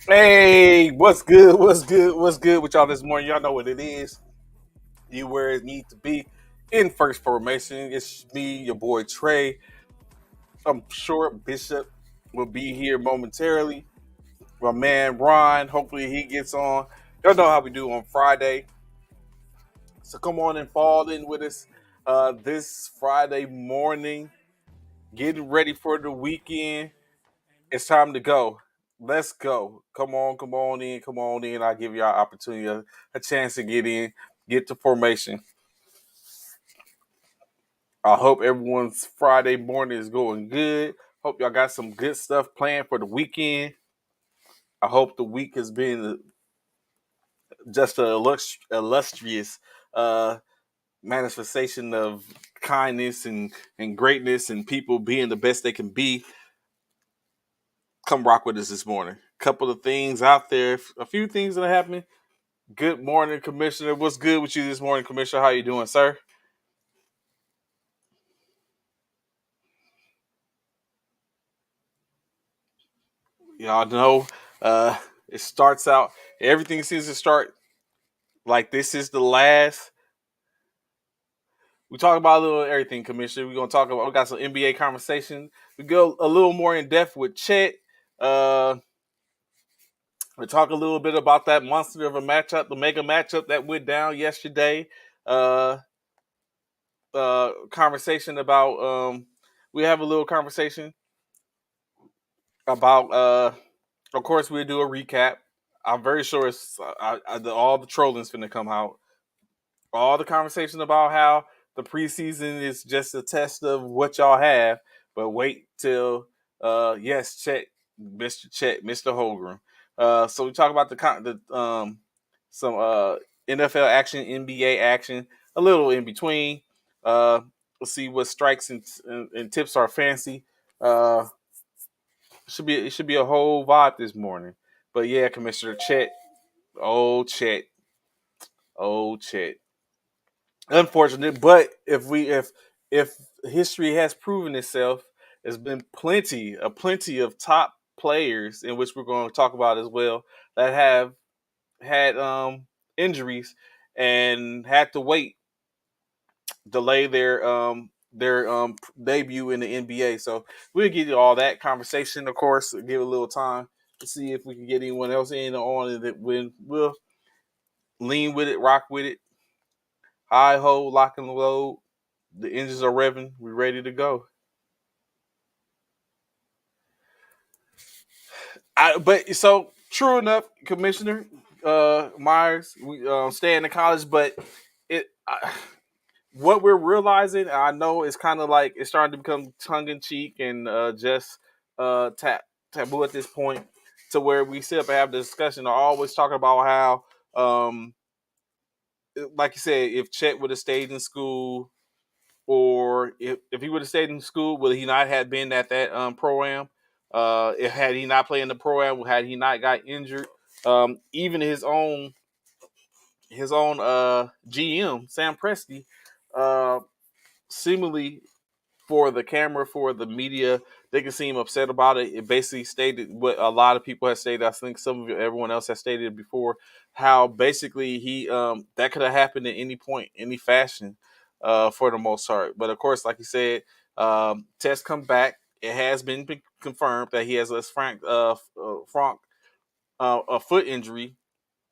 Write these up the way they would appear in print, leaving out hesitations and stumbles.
Hey, what's good? What's good? What's good with y'all this morning? Y'all know what it is. You where it need to be in first formation. It's me, your boy Trey. I'm sure Bishop will be here momentarily. My man Ron, hopefully he gets on. Y'all know how we do on Friday. So come on and fall in with us this Friday morning. Getting ready for the weekend. It's time to go. Let's go. Come on in, come on in. I'll give y'all opportunity, a chance to get in, get to formation. I hope everyone's Friday morning is going good. Hope y'all got some good stuff planned for the weekend. I hope the week has been just a illustrious uh, manifestation of kindness and greatness and people being the best they can be. Come rock with us this morning. Couple of things out there, a few things that are happening. Good morning, Commissioner. What's good with you this morning, Commissioner? How you doing, sir? Y'all know uh, it starts out. Everything seems to start like this is the last. We talk about a little everything, Commissioner. We're gonna talk about. We got some NBA conversation. We go a little more in depth with Chet. Uh, we talk a little bit about that monster of a matchup, the mega matchup that went down yesterday. Uh, Conversation about. We have a little conversation about of course, we'll do a recap. I'm very sure it's all the trolling's finna come out. All the conversation about how the preseason is just a test of what y'all have. But wait till yes, Chet, Mr. Chet, Mr. Holgram. So we talk about the some NFL action, NBA action, a little in between. We'll see what strikes and tips are fancy. Uh, it should be a whole vibe this morning. But yeah, Commissioner Chet, oh Chet, oh Chet. Unfortunate, but if history has proven itself, there's been plenty of top players in which we're going to talk about as well that have had injuries and had to delay their debut in the NBA. So we'll get you all that conversation, of course. Give a little time to see if we can get anyone else in on it. That when we'll lean with it, rock with it, high ho, lock and load. The engines are revving. We're ready to go. But so true enough, Commissioner Myers, we stay in the college, but it. What we're realizing, I know it's kind of like it's starting to become tongue in cheek and just taboo at this point, to where we sit up and have the discussion. I always talking about how, like you said, if Chet would have stayed in school, or if he would have stayed in school, would he not have been at that pro am? If had he not played in the pro am, had he not got injured, even his own GM Sam Presti, uh, seemingly for the camera, for the media, they can seem upset about it. It basically stated what a lot of people have stated. I think everyone else has stated it before, how basically he that could have happened at any point, any fashion, for the most part. But of course, like you said, tests come back. It has been confirmed that he has a foot injury,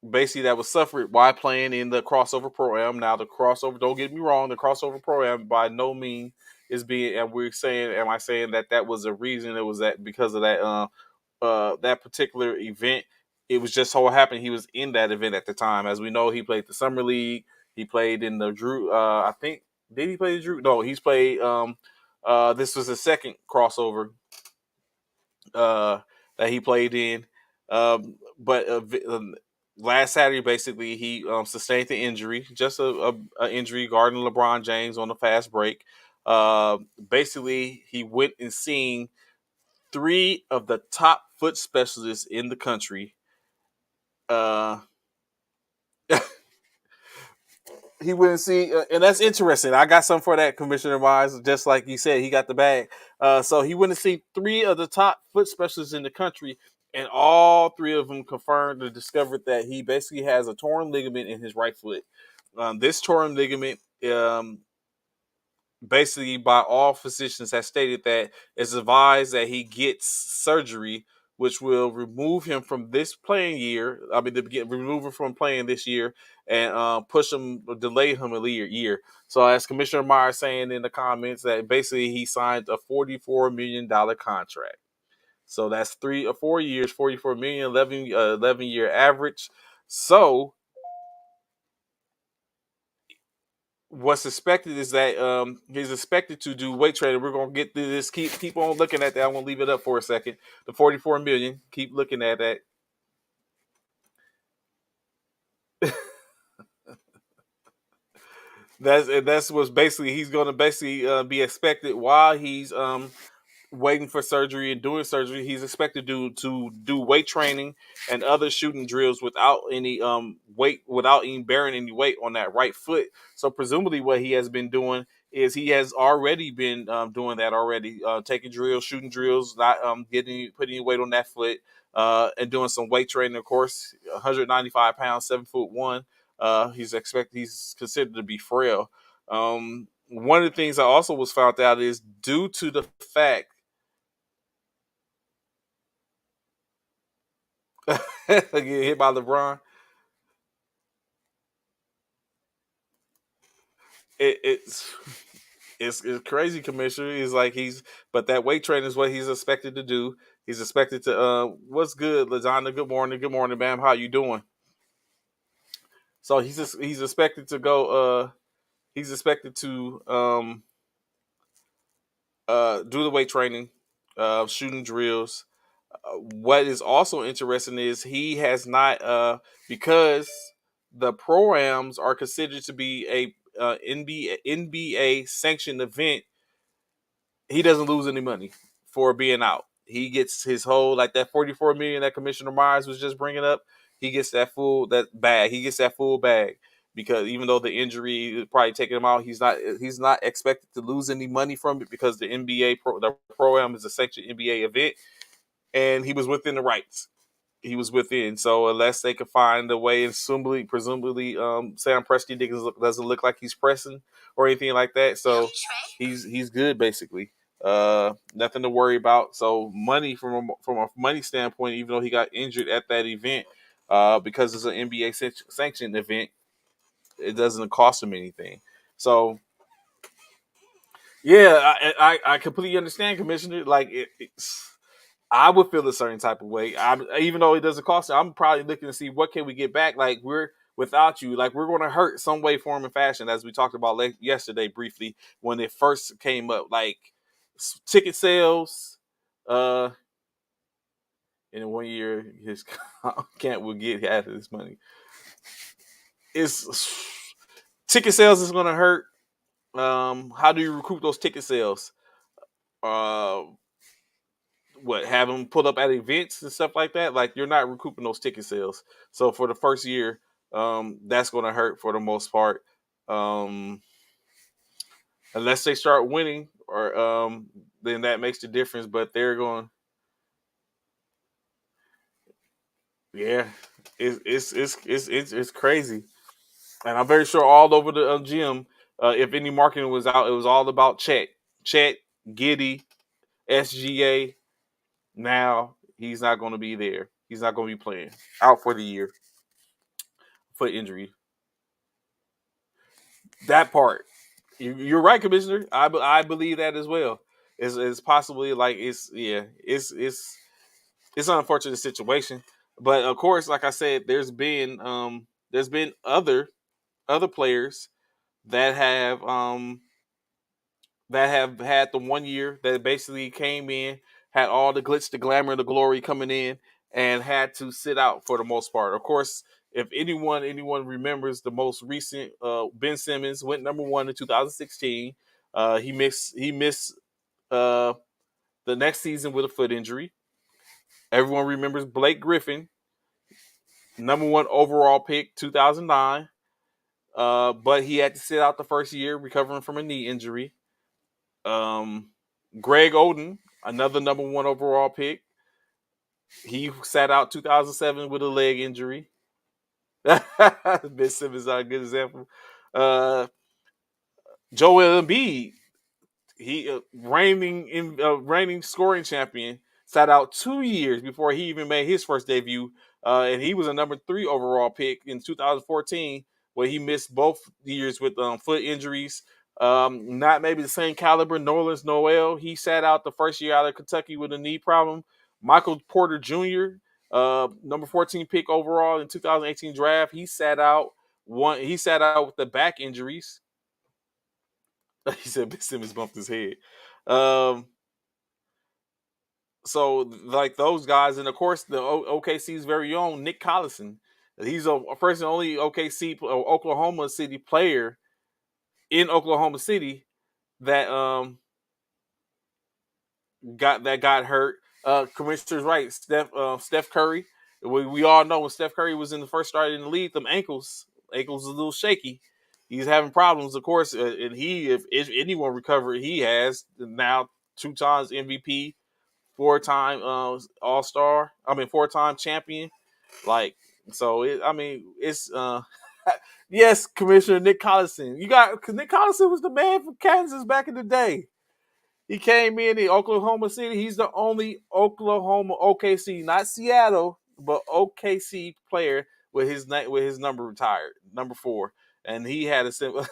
basically that was suffered while playing in the crossover program. Now the crossover, don't get me wrong, the crossover program by no means is being, and we're saying, am I saying that that was a reason? It was that because of that particular event. It was just so happened he was in that event at the time. As we know, he played the summer league. He played in the Drew. I think, did he play the Drew? No, he's played. This was the second crossover uh, that he played in. But last Saturday, basically, he sustained the injury, just a injury guarding LeBron James on a fast break. Basically, he went and seen three of the top foot specialists in the country. Uh, he went and see, and that's interesting. I got something for that, Commissioner Wise. Just like you said, he got the bag. So he went and see three of the top foot specialists in the country and all three of them confirmed or discovered that he basically has a torn ligament in his right foot. This torn ligament, basically by all physicians, has stated that it's advised that he gets surgery, which will remove him from this playing year. I mean, remove him from playing this year and push him, delay him a year. So, as Commissioner Meyer saying in the comments, that basically he signed a $44 million contract. So that's 3 or 4 years, 44 million, 11 year average. So what's expected is that he's expected to do weight training. We're gonna get through this. Keep on looking at that. I won't leave it up for a second. The 44 million. Keep looking at that. That's what's basically he's gonna basically be expected while he's waiting for surgery and doing surgery. He's expected to do weight training and other shooting drills without any weight, without even bearing any weight on that right foot. So presumably, what he has been doing is he has already been doing that already, taking drills, shooting drills, not putting weight on that foot, and doing some weight training. Of course, 195 pounds, 7'1". He's considered to be frail. One of the things I also was found out is due to the fact get hit by LeBron. It's it's crazy, Commissioner. He's like but that weight training is what he's expected to do. He's expected to. What's good, Ladonna? Good morning, ma'am. How you doing? So he's expected to go. He's expected to do the weight training, shooting drills. What is also interesting is he has not because the programs are considered to be a NBA sanctioned event. He doesn't lose any money for being out. He gets his whole, like that 44 million that Commissioner Myers was just bringing up. He gets that bag. He gets that full bag because even though the injury is probably taking him out, he's not expected to lose any money from it because the program is a sanctioned NBA event, and he was within the rights. He was within. So unless they could find a way, and presumably, Sam Presti doesn't look like he's pressing or anything like that. So he's good basically. Nothing to worry about. So money from a money standpoint, even though he got injured at that event, because it's an NBA sanctioned event, it doesn't cost him anything. So yeah, I completely understand, Commissioner. Like it's I would feel a certain type of way. Even though it doesn't cost, I'm probably looking to see what can we get back. Like we're without you, like we're going to hurt some way, form, and fashion, as we talked about yesterday briefly when it first came up. Like ticket sales, uh, in 1 year, his camp will get half of this money. It's ticket sales is going to hurt. How do you recoup those ticket sales? Uh, what have them put up at events and stuff like that, like you're not recouping those ticket sales. So for the first year, that's going to hurt for the most part, um, unless they start winning, or then that makes the difference. But they're going, yeah, it's crazy, and I'm very sure all over the gym, if any marketing was out, it was all about Chet, Giddy, SGA. Now he's not going to be there. He's not going to be playing, out for the year, foot injury. That part, you're right, Commissioner. I believe that as well. It's possibly like it's an unfortunate situation, but of course, like I said, there's been other players that have had the 1 year that basically came in, had all the glitz, the glamour, the glory coming in, and had to sit out for the most part. Of course, if anyone remembers the most recent, Ben Simmons went number one in 2016. He missed uh, the next season with a foot injury. Everyone remembers Blake Griffin, number one overall pick, 2009. But he had to sit out the first year recovering from a knee injury. Um, Greg Oden, another number one overall pick. He sat out 2007 with a leg injury. Ben Simmons is a good example. Uh, Joel Embiid, he reigning scoring champion, sat out 2 years before he even made his first debut, and he was a number 3 overall pick in 2014, where he missed both years with foot injuries. Not maybe the same caliber. Nerlens Noel, he sat out the first year out of Kentucky with a knee problem. Michael Porter Jr., number 14 pick overall in 2018 draft, he sat out one. He sat out with the back injuries. He said Ben Simmons bumped his head. Um, so like those guys, and of course the OKC's very own Nick Collison. He's a first and only OKC Oklahoma City player in Oklahoma City that got hurt. Commissioner's right, Steph Curry. We all know when Steph Curry was in the first start in the league, them ankles a little shaky. He's having problems, of course, and if anyone recovered, he has now 2 times MVP, 4-time All Star. I mean, 4-time champion. Like, so it's yes, Commissioner Nick Collison. Because Nick Collison was the man from Kansas back in the day. He came in Oklahoma City. He's the only Oklahoma OKC, not Seattle, but OKC player with his number retired, number 4, and he had a simple.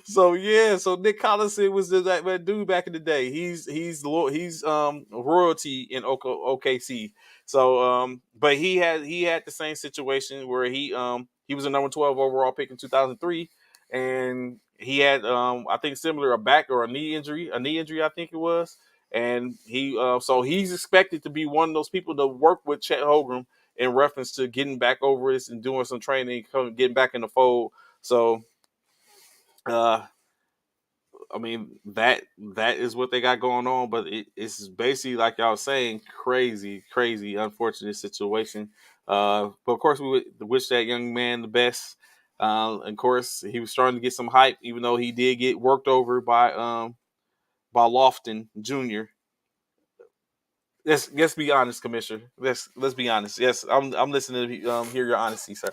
So yeah, so Nick Collison was that dude back in the day. He's royalty in OKC. So but he had the same situation where he was a number 12 overall pick in 2003, and he had I think similar a back or a knee injury I think it was, and so he's expected to be one of those people to work with Chet Holmgren in reference to getting back over this and doing some training, getting back in the fold. So uh, I mean that is what they got going on, but it's basically like y'all saying, crazy, unfortunate situation. But of course, we would wish that young man the best. Of course, he was starting to get some hype, even though he did get worked over by Lofton Jr. Let's be honest, Commissioner. Let's be honest. Yes, I'm listening to hear your honesty, sir.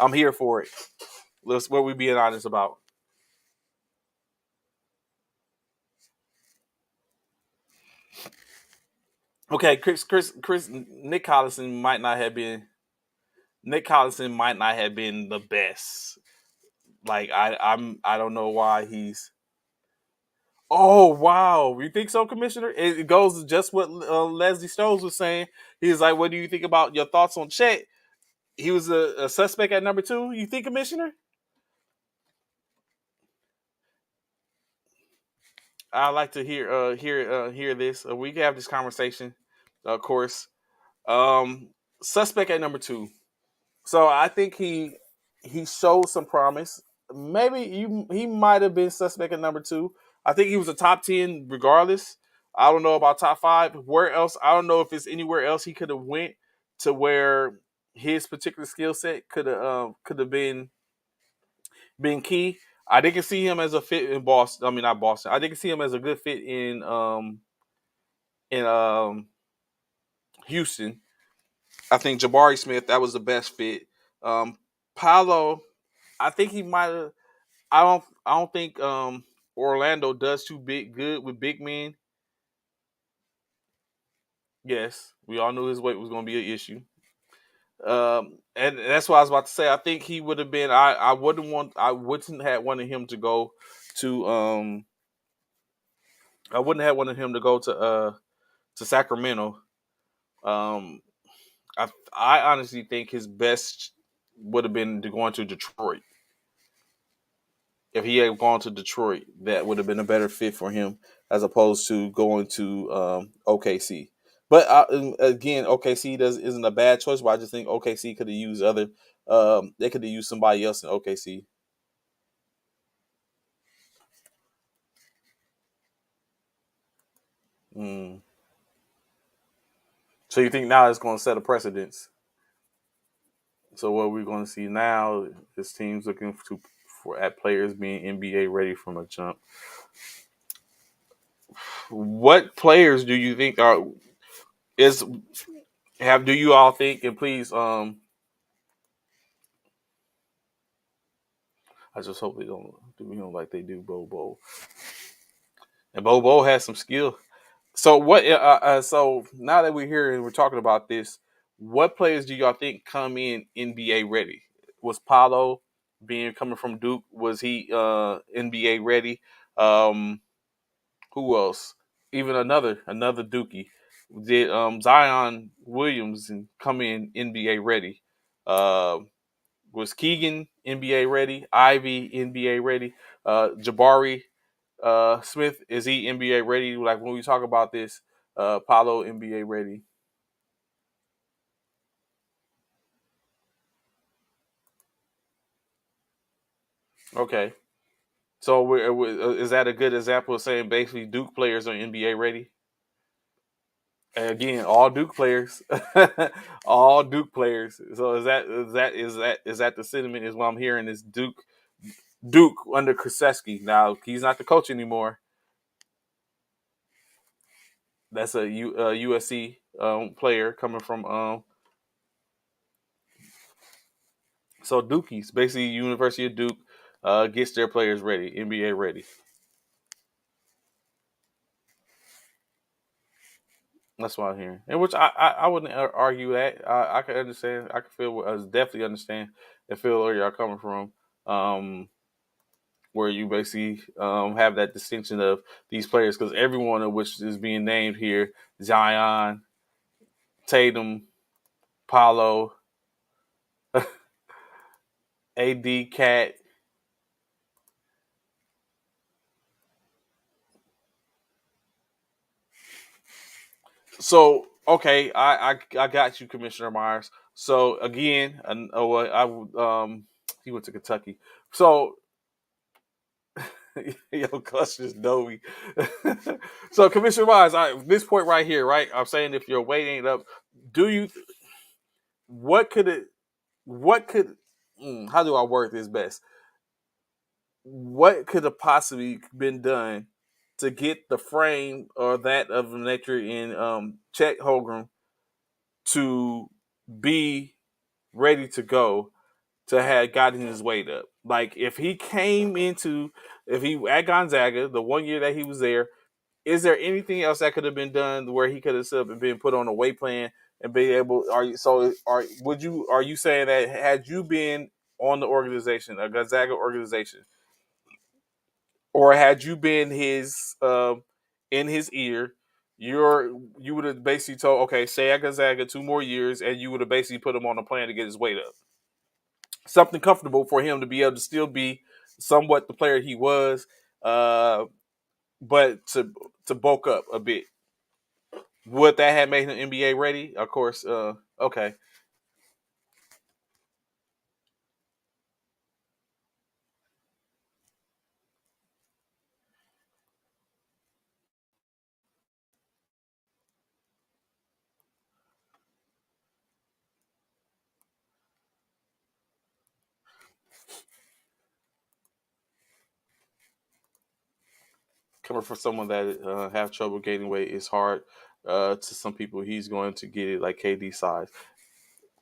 I'm here for it. Let's what we being honest about. Okay, Nick Collison might not have been the best. Like I don't know why he's. Oh wow, you think so, Commissioner? It goes just what Leslie Stokes was saying. He was like, "What do you think about your thoughts on Chet?" He was a suspect at number 2. You think, Commissioner? I like to hear this. We can have this conversation, of course. Suspect at number 2. So I think he showed some promise. Maybe he might have been suspect at number 2. I think he was a top 10 regardless. I don't know about top 5. Where else? I don't know if it's anywhere else he could have went to where his particular skill set could have been key. I didn't see him as a fit in Boston. I mean, not Boston. I didn't see him as a good fit in Houston. I think Jabari Smith, that was the best fit. Paolo, I think he might have. I don't think Orlando does too big good with big men. Yes, we all knew his weight was going to be an issue. And that's what I was about to say. I think he would have been. I wouldn't have wanted him to go to. I wouldn't have wanted him to Sacramento. Um, I honestly think his best would have been to going to Detroit. If he had gone to Detroit, that would have been a better fit for him as opposed to going to OKC. But again, OKC isn't a bad choice. But I just think OKC could have used other. They could have used somebody else in OKC. Mm. So you think now it's going to set a precedence? So what we're going to see now is teams looking for at players being NBA ready from a jump. what players do you think are is have do you all think, and please I just hope they don't do him like they do Bobo. And Bobo has some skill. So what? So now that we're here and we're talking about this, what players do y'all think come in NBA ready? Was Paulo being coming from Duke? Was he NBA ready? Um, who else? Even another Dookie. Did Zion Williams come in NBA ready? Uh, was Keegan NBA ready? Ivy NBA ready? Jabari Smith, is he NBA ready? Like when we talk about this, Paulo NBA ready. Okay. So is that a good example of saying basically Duke players are NBA ready? And again, all Duke players, all Duke players. So is that the sentiment? Is what I'm hearing is Duke under Krzyzewski. Now he's not the coach anymore. That's a USC player coming from so Dukies, basically University of Duke, gets their players ready, NBA ready. That's what I'm hearing, and which I wouldn't argue that. I can understand. I can feel. I definitely understand and feel where y'all coming from. Where you basically have that distinction of these players because everyone of which is being named here: Zion, Tatum, Paulo, AD, Cat. So okay, I got you, Commissioner Myers. So again, I would he went to Kentucky. So yo, Cuss just know me. So Commissioner Myers, this point right here, right? I'm saying if your weight ain't up, do you? What could it? What could? How do I word this best? What could have possibly been done to get the frame or that of the nature in Chet Holmgren to be ready to go to have gotten his weight up. Like if he came into if he at Gonzaga the 1 year that he was there, is there anything else that could have been done where he could have still been put on a weight plan and be able? Are you saying that had you been on the organization, a Gonzaga organization, or had you been his in his ear, you would have basically told, okay, stay at Gonzaga 2 more years, and you would have basically put him on a plan to get his weight up, something comfortable for him to be able to still be somewhat the player he was, uh, but to bulk up a bit. Would that have made him NBA ready? Of course. Okay. Coming from someone that have trouble gaining weight is hard. To some people, he's going to get it like KD size.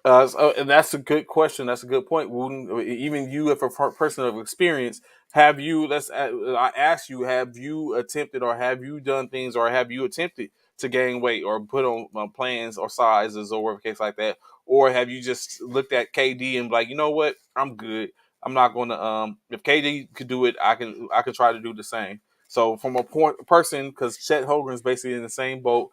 And that's a good question. That's a good point. Even you, if a person of experience, have you? I ask you: have you attempted, or have you done things, or have you attempted to gain weight, or put on plans or sizes, or whatever case like that, or have you just looked at KD and be like, you know what, I'm good. I'm not going to. If KD could do it, I can. I could try to do the same. So from a person, because Chet Holmgren is basically in the same boat,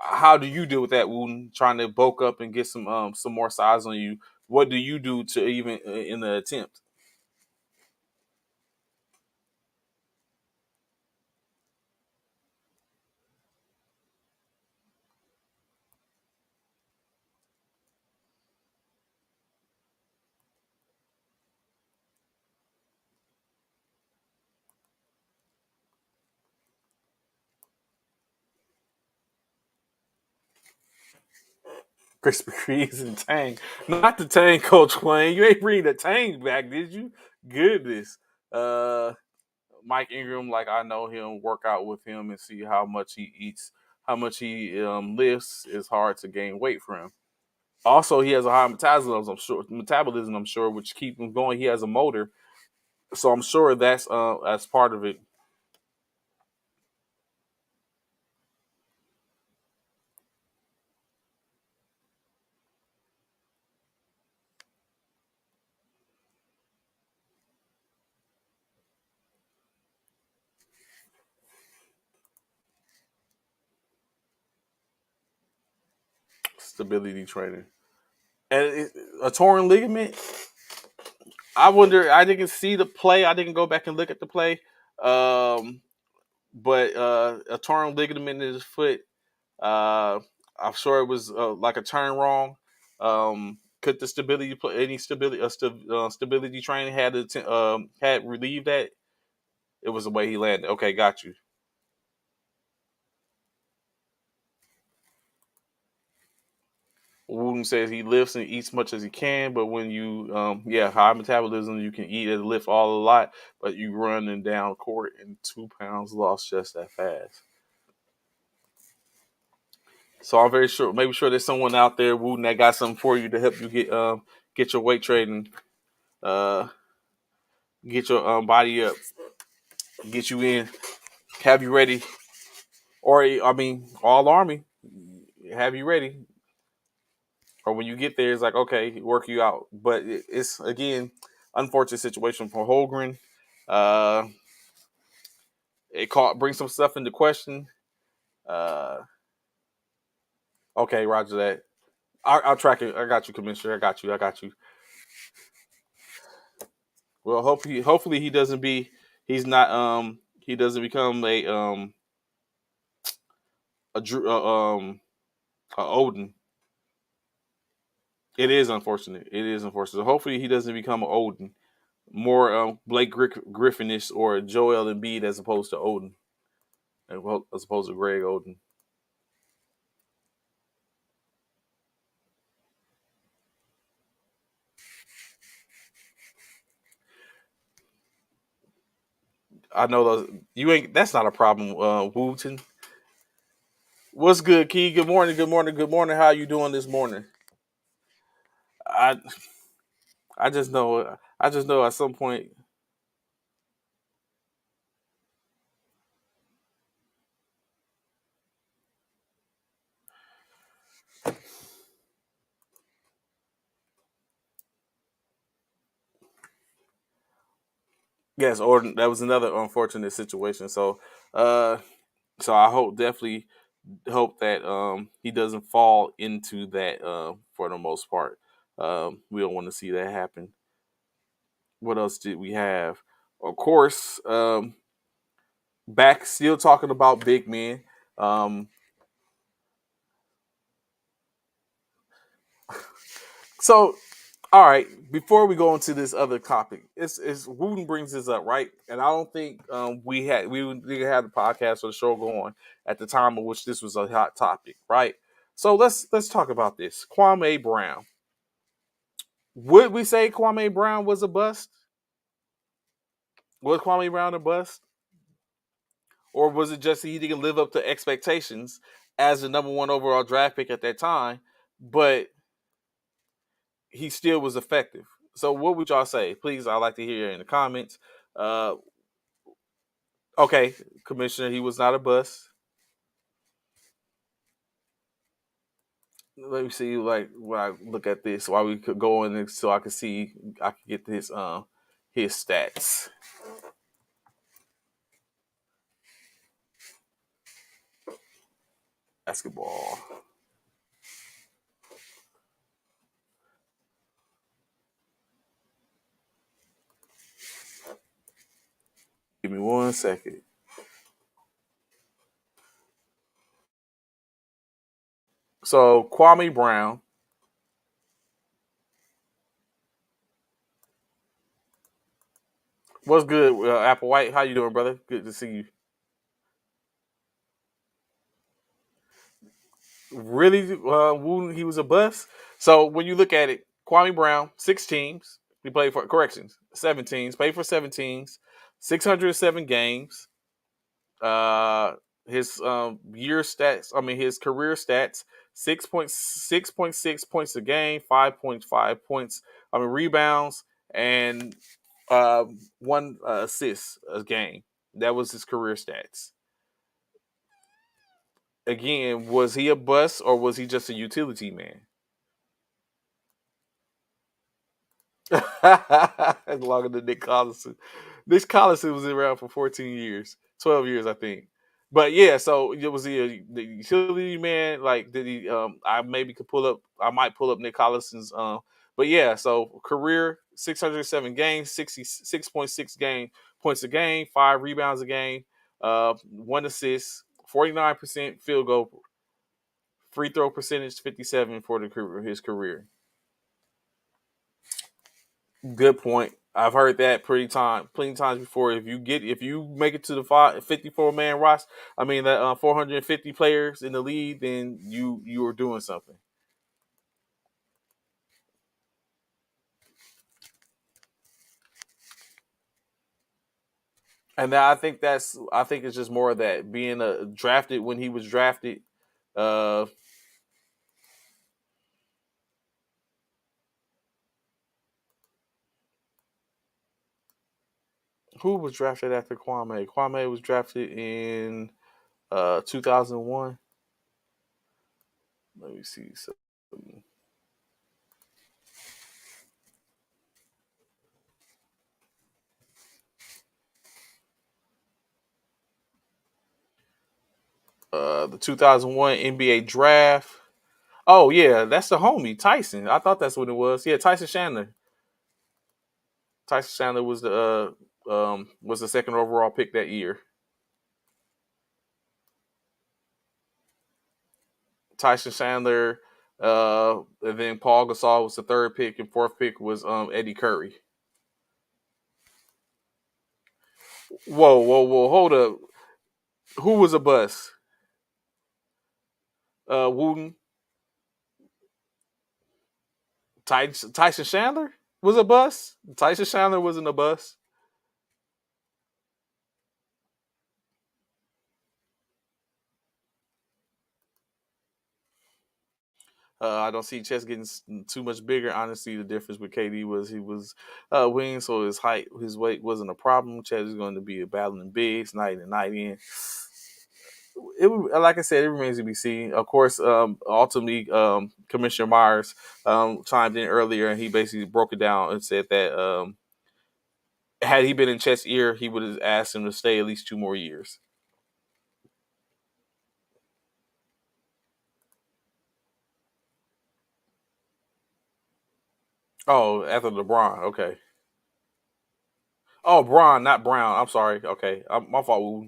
how do you deal with that, Wooten? Trying to bulk up and get some more size on you. What do you do to even in the attempt? Krispy Kremes and Tang, not the Tang, Coach Wayne. You ain't bring the Tang back, did you? Goodness. Uh, Mike Ingram, like I know him, work out with him and see how much he eats, how much he lifts. It's hard to gain weight for him. Also, he has a high metabolism. I'm sure, which keep him going. He has a motor, so I'm sure that's part of it. Stability training and a torn ligament. I wonder. I didn't see the play. I didn't go back and look at the play. Um, but a torn ligament in his foot. Uh, I'm sure it was like a turn wrong. Could the stability training had relieved that? It was the way he landed. Okay, got you. Wooten says he lifts and eats much as he can, but when you, high metabolism, you can eat and lift all a lot, but you running down court and 2 pounds lost just that fast. So I'm very sure, maybe sure there's someone out there, Wooten, that got something for you to help you get your weight training, uh, get your body up, get you in, have you ready, or I mean, all army, have you ready. Or when you get there, it's like, okay, work you out. But it's again, unfortunate situation for Holgren. Uh, it brings some stuff into question. Uh, okay, Roger that. I'll track it. I got you, Commissioner. I got you. I got you. Well, hopefully he doesn't be. He's not. He doesn't become a Drew. A Odin. It is unfortunate. It is unfortunate. Hopefully he doesn't become an Odin. More Blake Griffinish or Joel Embiid as opposed to Odin. As opposed to Greg Oden. I know those you ain't. That's not a problem. Wooten. What's good, Key? Good morning. Good morning. Good morning. How you doing this morning? I I just know. I just know at some point. Yes, or that was another unfortunate situation. Uh, so I definitely hope that he doesn't fall into that for the most part. We don't want to see that happen. What else did we have? Of course, back still talking about big men. Um, so, all right, before we go into this other topic, it's Wooten brings this up, right? And I don't think we didn't have the podcast or the show going at the time of which this was a hot topic, right? So let's talk about this. Kwame Brown. Would we say Kwame Brown was a bust? Was Kwame Brown a bust? Or was it just he didn't live up to expectations as the number one overall draft pick at that time, but he still was effective? So what would y'all say? Please, I'd like to hear in the comments. Uh, okay, Commissioner, he was not a bust. Let me see, like when I look at this, why we could go in so I could see, I could get his stats. Basketball. Give me 1 second. So Kwame Brown. What's good, Apple White? How you doing, brother? Good to see you. Really, he was a bust. So when you look at it, Kwame Brown, 6 teams. He played for corrections, 7 teams. Played for 7 teams. 607 games. Uh, his year stats, I mean his career stats: 6.6 points a game, 5.5 points. I mean rebounds and one assist a game. That was his career stats. Again, was he a bust or was he just a utility man? Longer than Nick Collison. Nick Collison was around for 14 years, 12 years, I think. But yeah, so it was he the utility man? Like, did he? I maybe could pull up. I might pull up Nick Collison's. But yeah, so career 607 games, 66.6 game points a game, 5 rebounds a game, 1 assist, 49% field goal, free throw percentage 57 for his career. Good point. I've heard that plenty times before. If you make it to the 54 man roster, I mean that 450 players in the league, then you are doing something. And I think it's just more of that being drafted when he was drafted. Uh, who was drafted after Kwame? Kwame was drafted in 2001. Let me see. So, the 2001 NBA draft. Oh yeah, that's the homie Tyson. I thought that's what it was. Yeah, Tyson Chandler. Tyson Chandler was the second overall pick that year. Tyson Chandler, and then Paul Gasol was the third pick, and fourth pick was Eddie Curry. Whoa! Hold up. Who was a bust? Wooden. Tyson Chandler was a bust. Tyson Chandler wasn't a bust. I don't see chest getting too much bigger. Honestly, the difference with KD was he was wing, so his weight wasn't a problem. Chest is going to be a battling bigs night in and night in. Like I said, it remains to be seen. Of course, ultimately, Commissioner Myers chimed in earlier, and he basically broke it down and said that had he been in Chet's ear, he would have asked him to stay at least 2 more years. Oh, after LeBron, okay. Oh, Braun, not Brown. I'm sorry. Okay, my fault.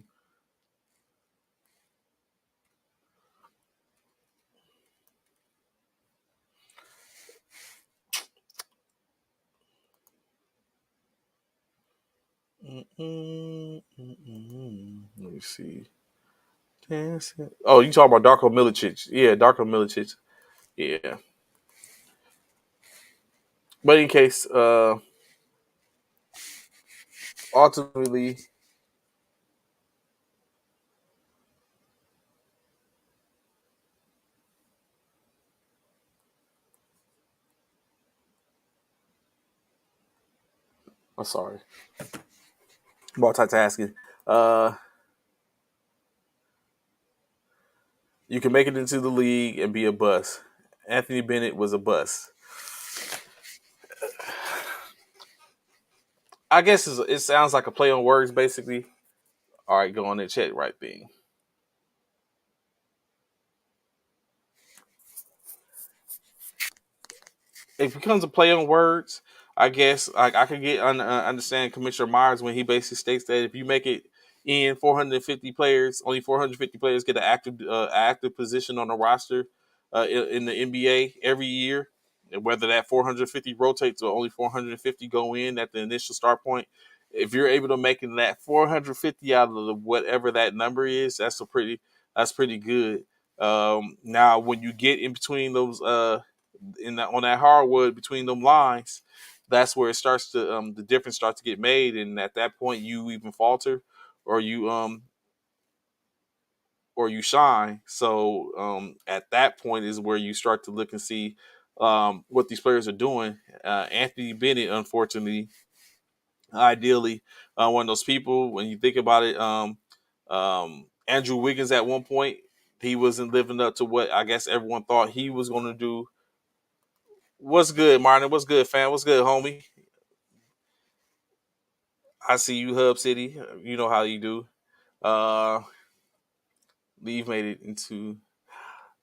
Let me see. Oh, you talking about Darko Milicic? Yeah, Darko Milicic. Yeah, but in case, ultimately, I'm sorry, multitasking. Uh, you can make it into the league and be a bust. Anthony Bennett was a bust. I guess it sounds like a play on words, basically. All right, go on and check right thing. It becomes a play on words. I guess I could understand Commissioner Myers when he basically states that if you make it in 450 players, only 450 players get an active position on the roster in the NBA every year. And whether that 450 rotates or only 450 go in at the initial start point, if you're able to make it that 450 out of whatever that number is, that's pretty good. Now, when you get in between those on that hardwood between them lines, that's where it starts to the difference starts to get made, and at that point you even falter, or you shine. So at that point is where you start to look and see what these players are doing. Anthony Bennett, unfortunately, ideally, one of those people. When you think about it, Andrew Wiggins at one point he wasn't living up to what I guess everyone thought he was going to do. What's good, Martin? What's good, fam? What's good, homie? I see you, Hub City. You know how you do. Uh, Leave made it into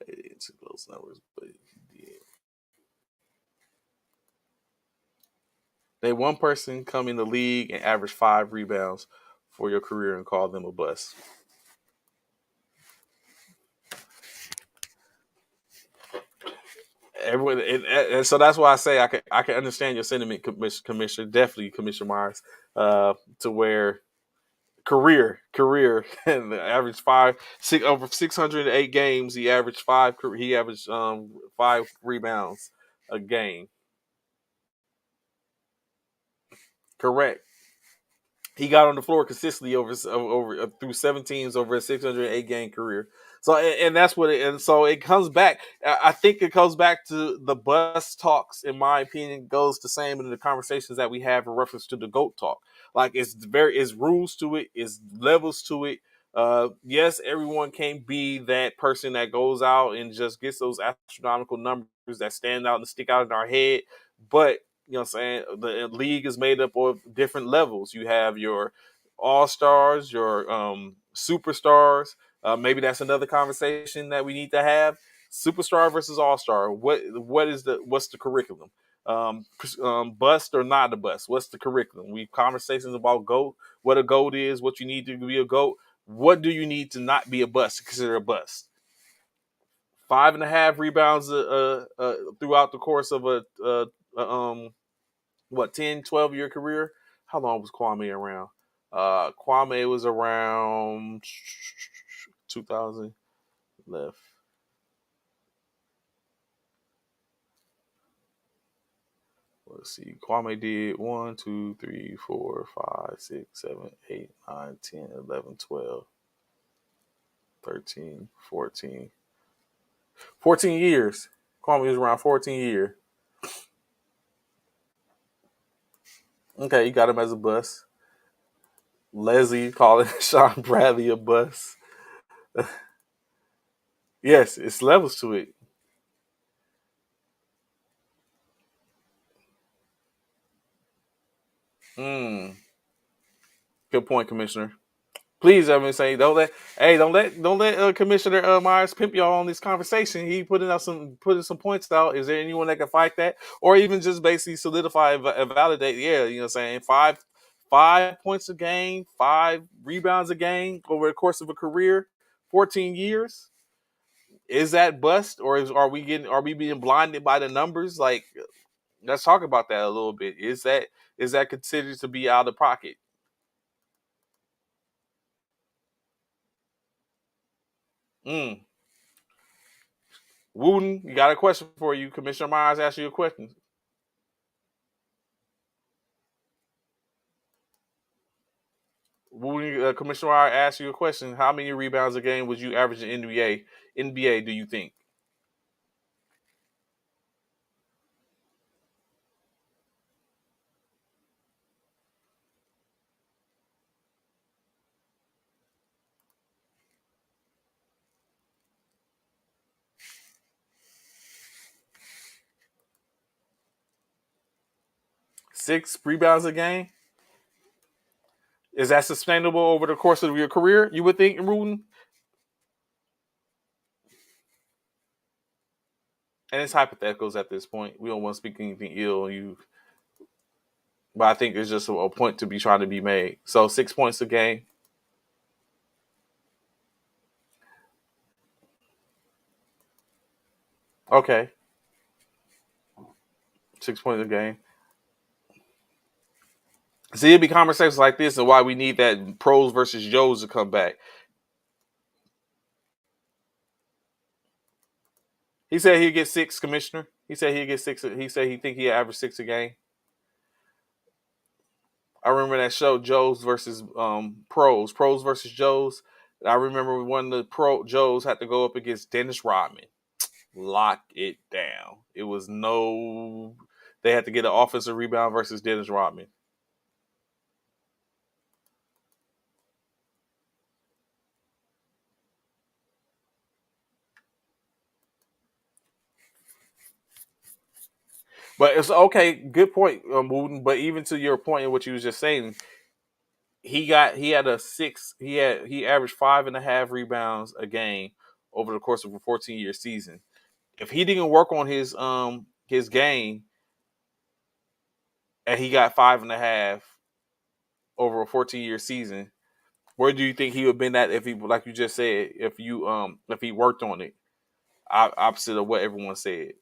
those numbers, but yeah. They one person come in the league and average 5 rebounds for your career and call them a bust. Everyone, and so that's why I say I can understand your sentiment, Commissioner. Definitely, Commissioner Myers. To where career and the average over 608 games. He averaged five. He averaged 5 rebounds a game. Correct. He got on the floor consistently over through 17s over a 608 game career. So and that's what and so it comes back. I think it comes back to the bus talks. In my opinion, goes the same in the conversations that we have in reference to the goat talk. Like it's rules to it, it's levels to it. Yes, everyone can't be that person that goes out and just gets those astronomical numbers that stand out and stick out in our head, but you know what I'm saying? The league is made up of different levels. You have your all stars, your superstars. Maybe that's another conversation that we need to have. Superstar versus all star. What's the curriculum? Bust or not a bust? What's the curriculum? We conversations about GOAT, what a GOAT is, what you need to be a GOAT. What do you need to not be a bust to consider a bust? 5.5 rebounds throughout the course of a 10, 12 year career. How long was Kwame around? Kwame was around 2000 left. Let's see. Kwame did 1, 2, 3, 4, 5, 6, 7, 8, 9, 10, 11, 12, 13, 14. 14 years. Kwame was around 14 years. Okay, you got him as a bus. Leslie calling Sean Bradley a bus. Yes, it's levels to it. Mm, good point, Commissioner. Please, I'm saying don't let Commissioner Myers pimp y'all on this conversation. He putting some points out. Is there anyone that can fight that, or even just basically solidify and validate? Yeah, you know, what I'm saying 5 points a game, 5 rebounds a game over the course of a career, 14 years. Is that bust, or are we being blinded by the numbers? Like, let's talk about that a little bit. Is that considered to be out of pocket? Mm. Wooten, you got a question for you. Commissioner Myers asked you a question. Wooten, Commissioner Myers asked you a question. How many rebounds a game would you average in NBA? NBA, do you think? 6 rebounds a game? Is that sustainable over the course of your career? You would think, Wooten? And it's hypotheticals at this point. We don't want to speak anything ill on you, but I think it's just a point to be trying to be made. So 6 points a game. Okay, 6 points a game. See, it'd be conversations like this and why we need that pros versus Joes to come back. He said he'd get 6, Commissioner. He said he'd get 6. He said he think he average 6 a game. I remember that show, Joes versus Pros versus Joes. I remember one of the Joes had to go up against Dennis Rodman. Lock it down. It was no. They had to get an offensive rebound versus Dennis Rodman. But it's okay. Good point, Wooten. But even to your point in what you was just saying, he had a six. He averaged 5.5 rebounds a game over the course of a 14-year season. If he didn't work on his game and he got 5.5 over a 14-year season, where do you think he would have been at if he, like you just said, if he worked on it, opposite of what everyone said?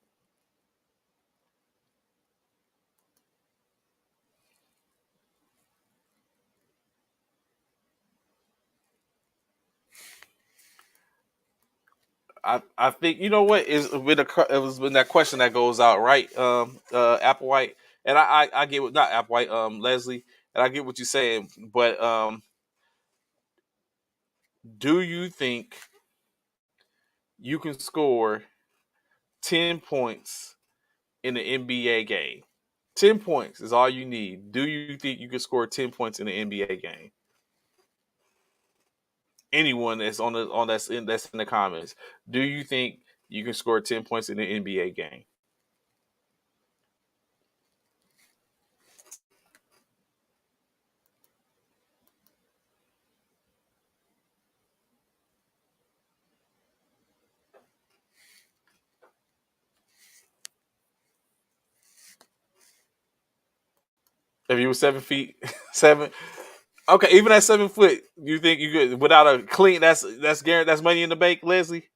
I think you know what is with it was been that question that goes out right, Applewhite, and I get what not Applewhite, Leslie, and I get what you're saying, but do you think you can score 10 points in the NBA game? 10 points is all you need. Do you think you can score 10 points in the NBA game? Anyone that's that's in the comments, do you think you can score 10 points in the NBA game? If you were 7 feet, seven, okay, even at 7 foot, you think you could without a clean? That's guaranteed. That's money in the bank, Leslie.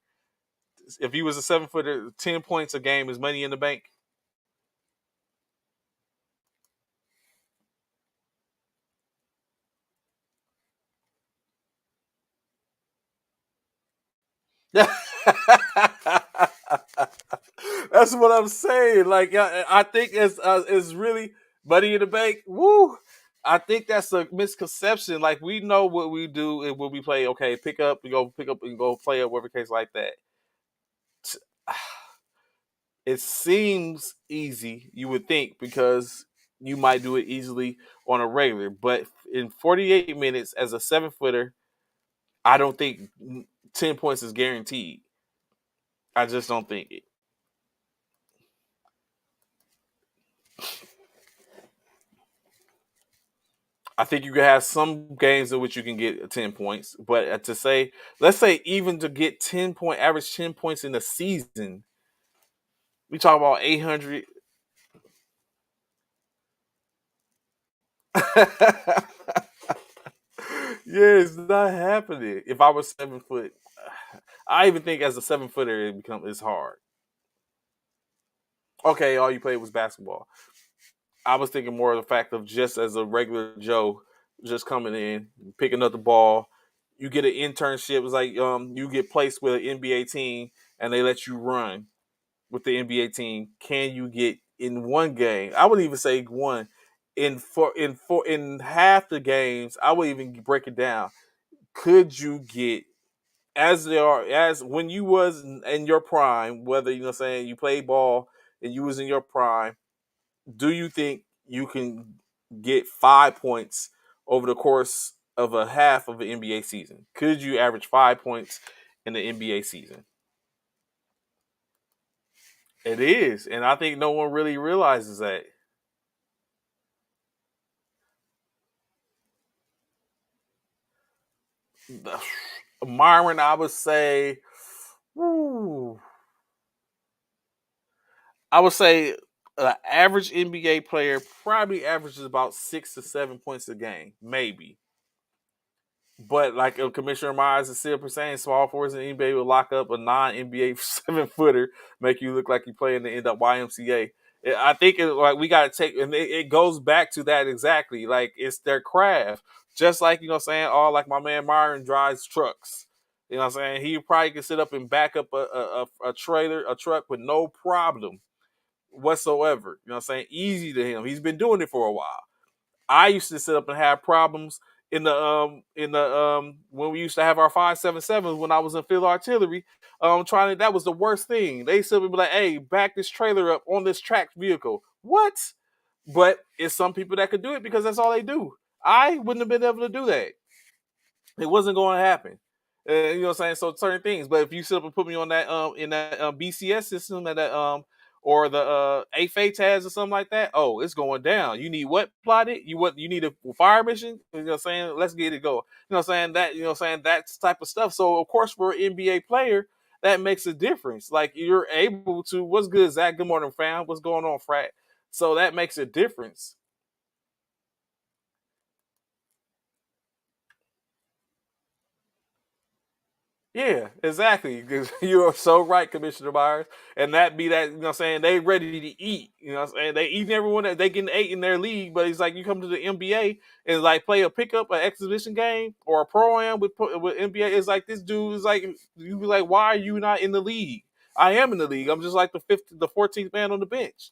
If you was a 7 footer, 10 points a game is money in the bank. That's what I'm saying. Like I think it's really money in the bank. Woo! I think that's a misconception. Like we know what we do and when we play. Okay, pick up, we go pick up and go play up, whatever case like that. It seems easy, you would think, because you might do it easily on a regular. But in 48 minutes as a 7 footer, I don't think 10 points is guaranteed. I just don't think it. I think you can have some games in which you can get 10 points, but to say, let's say, even to get 10 point average 10 points in a season, we talk about 800. Yeah, it's not happening. If I was 7 foot, I even think as a 7 footer, it's hard. Okay, all you played was basketball. I was thinking more of the fact of just as a regular Joe, just coming in, picking up the ball. You get an internship. It's like you get placed with an NBA team, and they let you run with the NBA team. Can you get in one game? I would even say one in half the games. I would even break it down. Could you get as they are as when you was in your prime, whether you know what I'm saying you played ball and you was in your prime, do you think you can get 5 points over the course of a half of an NBA season? Could you average 5 points in the NBA season? It is, and I think no one really realizes that. Myron, I would say, ooh, I would say an average NBA player probably averages about 6 to 7 points a game, maybe. But like Commissioner Myers is still saying, small forwards in the NBA will lock up a non-NBA 7 footer, make you look like you play in the end up YMCA. I think like we got to take, and it goes back to that exactly. Like it's their craft, just like you know, what I'm saying all like my man Myron drives trucks. You know, what I'm saying he probably can sit up and back up a trailer, a truck with no problem whatsoever. You know, what I'm saying easy to him. He's been doing it for a while. I used to sit up and have problems in the when we used to have our 577s when I was in field artillery. Trying to that was the worst thing. They simply be like, "Hey, back this trailer up on this tracked vehicle." What? But it's some people that could do it because that's all they do. I wouldn't have been able to do that. It wasn't going to happen. You know what I'm saying? So certain things. But if you sit up and put me on that in that BCS system that or the AFA tags or something like that, oh, it's going down. You need what plotted? You need a fire mission? You know what I'm saying? Let's get it going. You know what I'm saying? That you know what I'm saying? That type of stuff. So of course for an NBA player, that makes a difference. Like you're able to what's good, Zach? Good morning, fam. What's going on, frat? So that makes a difference. Yeah, exactly. Because you're so right, Commissioner Myers. And that be that, you know what I'm saying? They ready to eat. You know what I'm saying? They eating everyone that they getting eight in their league, but it's like you come to the NBA and like play a pickup, an exhibition game, or a pro am with NBA. It's like this dude is like you be like, why are you not in the league? I am in the league. I'm just like the 14th man on the bench.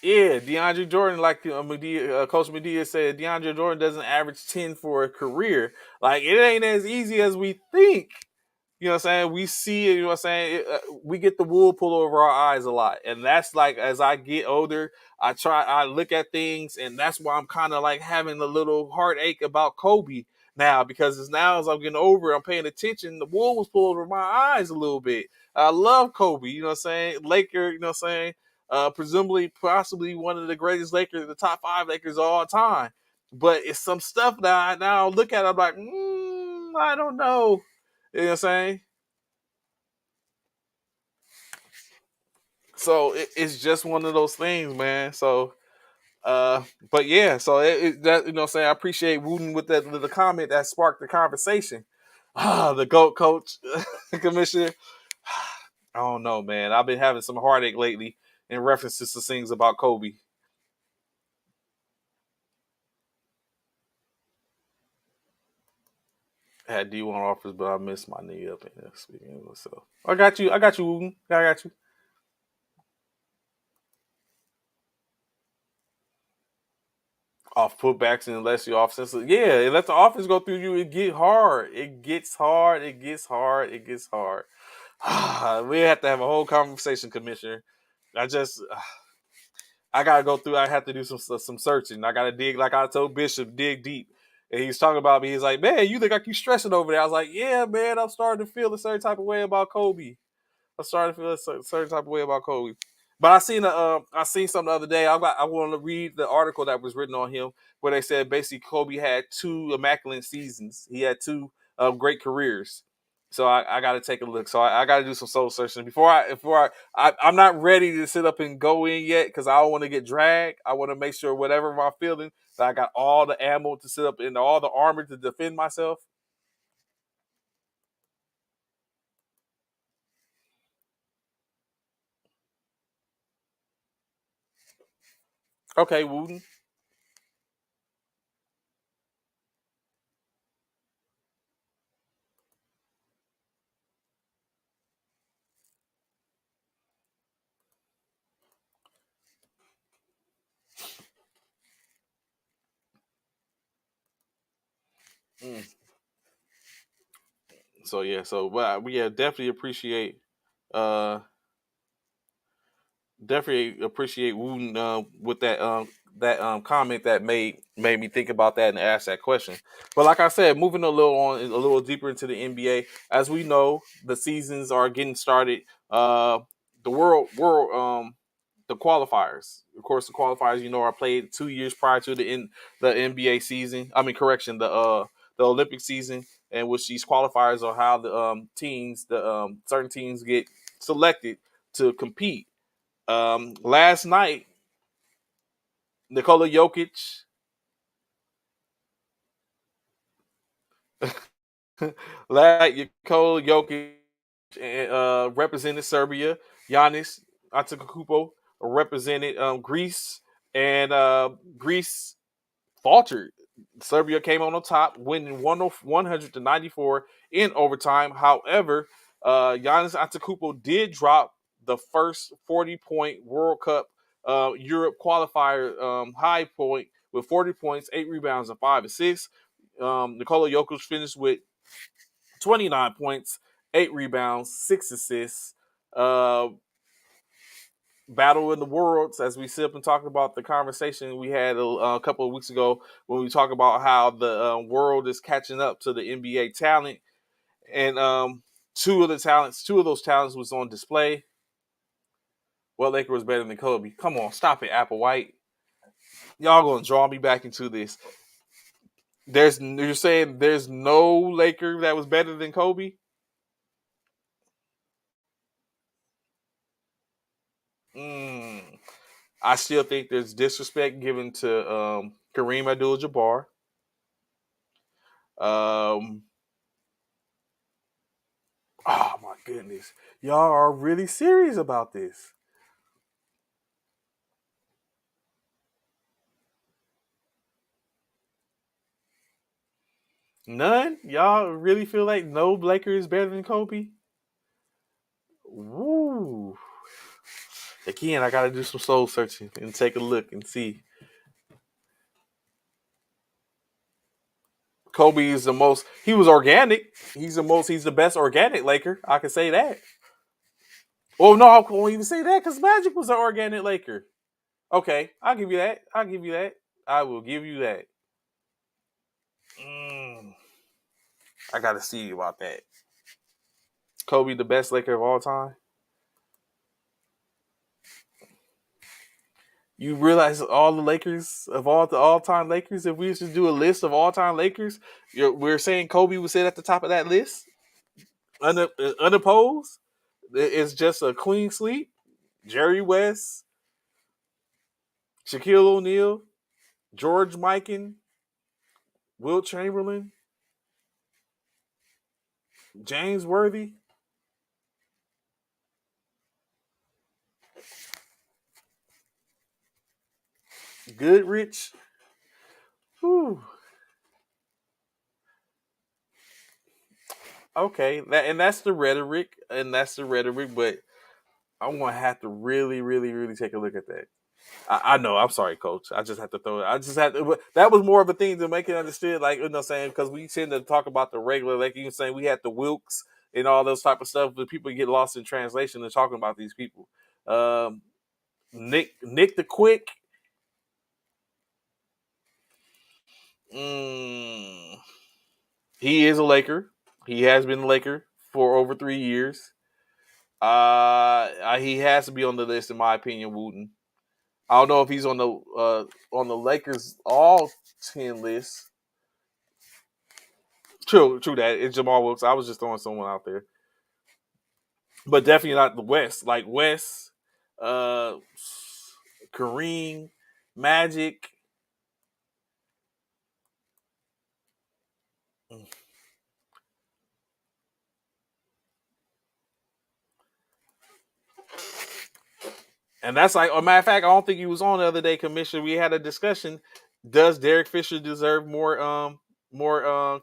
Yeah, DeAndre Jordan, like Coach Medea said, DeAndre Jordan doesn't average 10 for a career. Like, it ain't as easy as we think. You know what I'm saying? We see it, you know what I'm saying? We get the wool pulled over our eyes a lot. And that's like, as I get older, I look at things, and that's why I'm kind of like having a little heartache about Kobe now, because it's now as I'm getting over, I'm paying attention. The wool was pulled over my eyes a little bit. I love Kobe, you know what I'm saying? Laker, you know what I'm saying? Presumably, possibly one of the greatest Lakers, the top five Lakers of all time. But it's some stuff that I now look at, I'm like, I don't know. You know what I'm saying? So it's just one of those things, man. So, uh, but yeah, so that you know, what I'm saying I appreciate Wooten with that little comment that sparked the conversation. Ah, the goat coach, commissioner. I don't know, man. I've been having some heartache lately in references to things about Kobe. I had D1 offers, but I missed my knee up in this weekend. So I got you. I got you, Wooten. I got you. Off putbacks and unless you off sense. Yeah, it let the offense go through you. It get hard. It gets hard. It gets hard. It gets hard. We have to have a whole conversation, Commissioner. I just I gotta go through. I have to do some searching. I gotta dig, like I told Bishop, dig deep. And he's talking about me. He's like, man, you think like you stressing over there? I was like, yeah, man, I'm starting to feel a certain type of way about Kobe. I started to feel a certain type of way about Kobe. But I seen something the other day. I want to read the article that was written on him where they said basically Kobe had two immaculate seasons. He had two great careers. So I got to take a look. So I got to do some soul searching I'm not ready to sit up and go in yet because I don't want to get dragged. I want to make sure whatever I'm feeling that I got all the ammo to sit up and all the armor to defend myself. Okay, Wooten. Mm. So yeah, so but we definitely uh appreciate Wooten with that comment that made me think about that and ask that question. But like I said, moving a little deeper into the NBA, as we know, the seasons are getting started. The world the qualifiers. Of course, the qualifiers, are played 2 years prior to the NBA season. I mean, correction, the Olympic season, in which these qualifiers are how the certain teams get selected to compete. Last night, Nikola Jokic, last night Nikola Jokic represented Serbia. Giannis Antetokounmpo represented Greece, and Greece faltered. Serbia came on the top, winning 100-94 in overtime. However, Giannis Antetokounmpo did drop the first 40-point World Cup Europe qualifier high point with 40 points, 8 rebounds, and 5 assists. Nikola Jokic finished with 29 points, 8 rebounds, 6 assists. Battle in the Worlds, as we sit up and talk about the conversation we had a couple of weeks ago when we talk about how the world is catching up to the NBA talent, and two of those talents was on display. What Laker was better than Kobe? Come on, stop it, Applewhite. Y'all gonna draw me back into this. You're saying there's no Laker that was better than Kobe? Mm. I still think there's disrespect given to Kareem Abdul-Jabbar. Um, oh my goodness, y'all are really serious about this. None? Y'all really feel like no Laker is better than Kobe? Woo. Again, I gotta do some soul searching and take a look and see. Kobe is the most. He was organic. He's the best organic Laker. I can say that. Oh no, I won't even say that because Magic was an organic Laker. Okay, I'll give you that. I'll give you that. I will give you that. Mm, I gotta see you about that. Kobe, the best Laker of all time. You realize all the Lakers of all the all-time Lakers. If we used to do a list of all-time Lakers, we're saying Kobe would sit at the top of that list, unopposed. It's just a clean sweep. Jerry West, Shaquille O'Neal, George Mikan, Wilt Chamberlain, James Worthy, Goodrich. Whew. Okay, that's the rhetoric, but I'm gonna have to really, really, really take a look at that. I know. I'm sorry, Coach. I just have to throw it. I just have to. But that was more of a thing to make it understood. Like you know, what I'm saying because we tend to talk about the regular, like you were saying, we had the Wilkes and all those type of stuff, but people get lost in translation and talking about these people. Um, Nick the Quick. Mm, he is a Laker. He has been a Laker for over 3 years. He has to be on the list in my opinion. Wooten. I don't know if he's on the Lakers all 10 list. True that. It's Jamal Wilkes. I was just throwing someone out there. But definitely not the West. Like West, uh Kareem, Magic. And that's like a matter of fact, I don't think he was on the other day, Commissioner. We had a discussion. Does Derek Fisher deserve more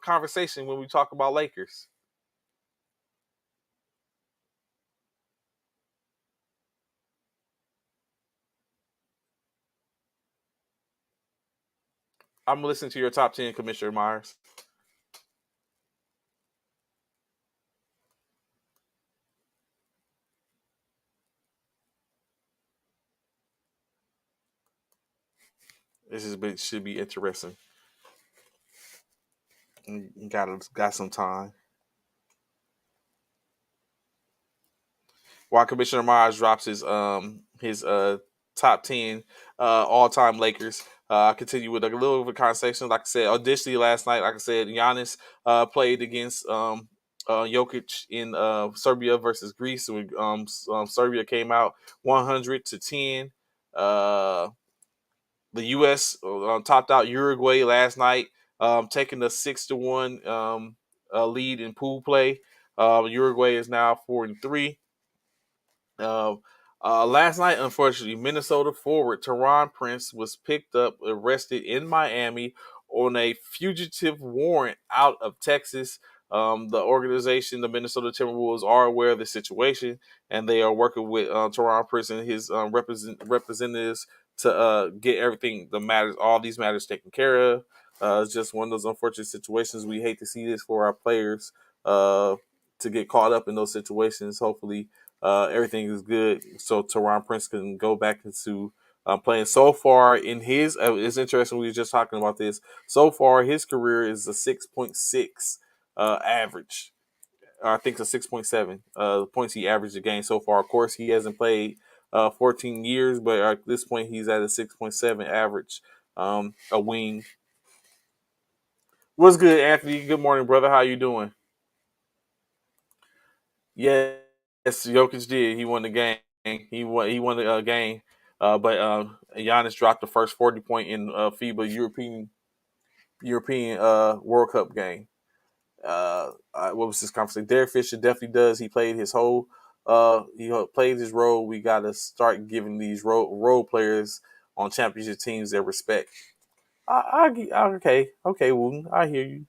conversation when we talk about Lakers? I'm listening to your top 10, Commissioner Myers. Should be interesting. Got some time. While Commissioner Myers drops his top 10 all time Lakers. I continue with a little of a conversation. Like I said, additionally last night, like I said, Giannis played against Jokic in Serbia versus Greece. Serbia came out 100-10. Uh, the U.S. Topped out Uruguay last night, taking the 6-1 lead in pool play. Uruguay is now 4-3. Uh, Last night, unfortunately, Minnesota forward Teron Prince was picked up, arrested in Miami on a fugitive warrant out of Texas. The organization, the Minnesota Timberwolves, are aware of the situation, and they are working with Toronto Prison, his representatives, to get everything the matters, all these matters taken care of. It's just one of those unfortunate situations. We hate to see this for our players to get caught up in those situations. Hopefully, everything is good so Teron Prince can go back into playing. So far in his, it's interesting. We were just talking about this. So far, his career is a 6.6 average. I think it's a 6.7 points he averaged a game so far. Of course, he hasn't played 14 years, but at this point, he's at a 6.7 average. A wing. What's good, Anthony? Good morning, brother. How you doing? Yes, Jokic did. He won the game. He won the game. But Giannis dropped the first 40 point in FIBA European World Cup game. What was this conversation? Derek Fisher definitely does. He played his whole. He played his role. We got to start giving these role players on championship teams their respect. Okay, Wooten, I hear you.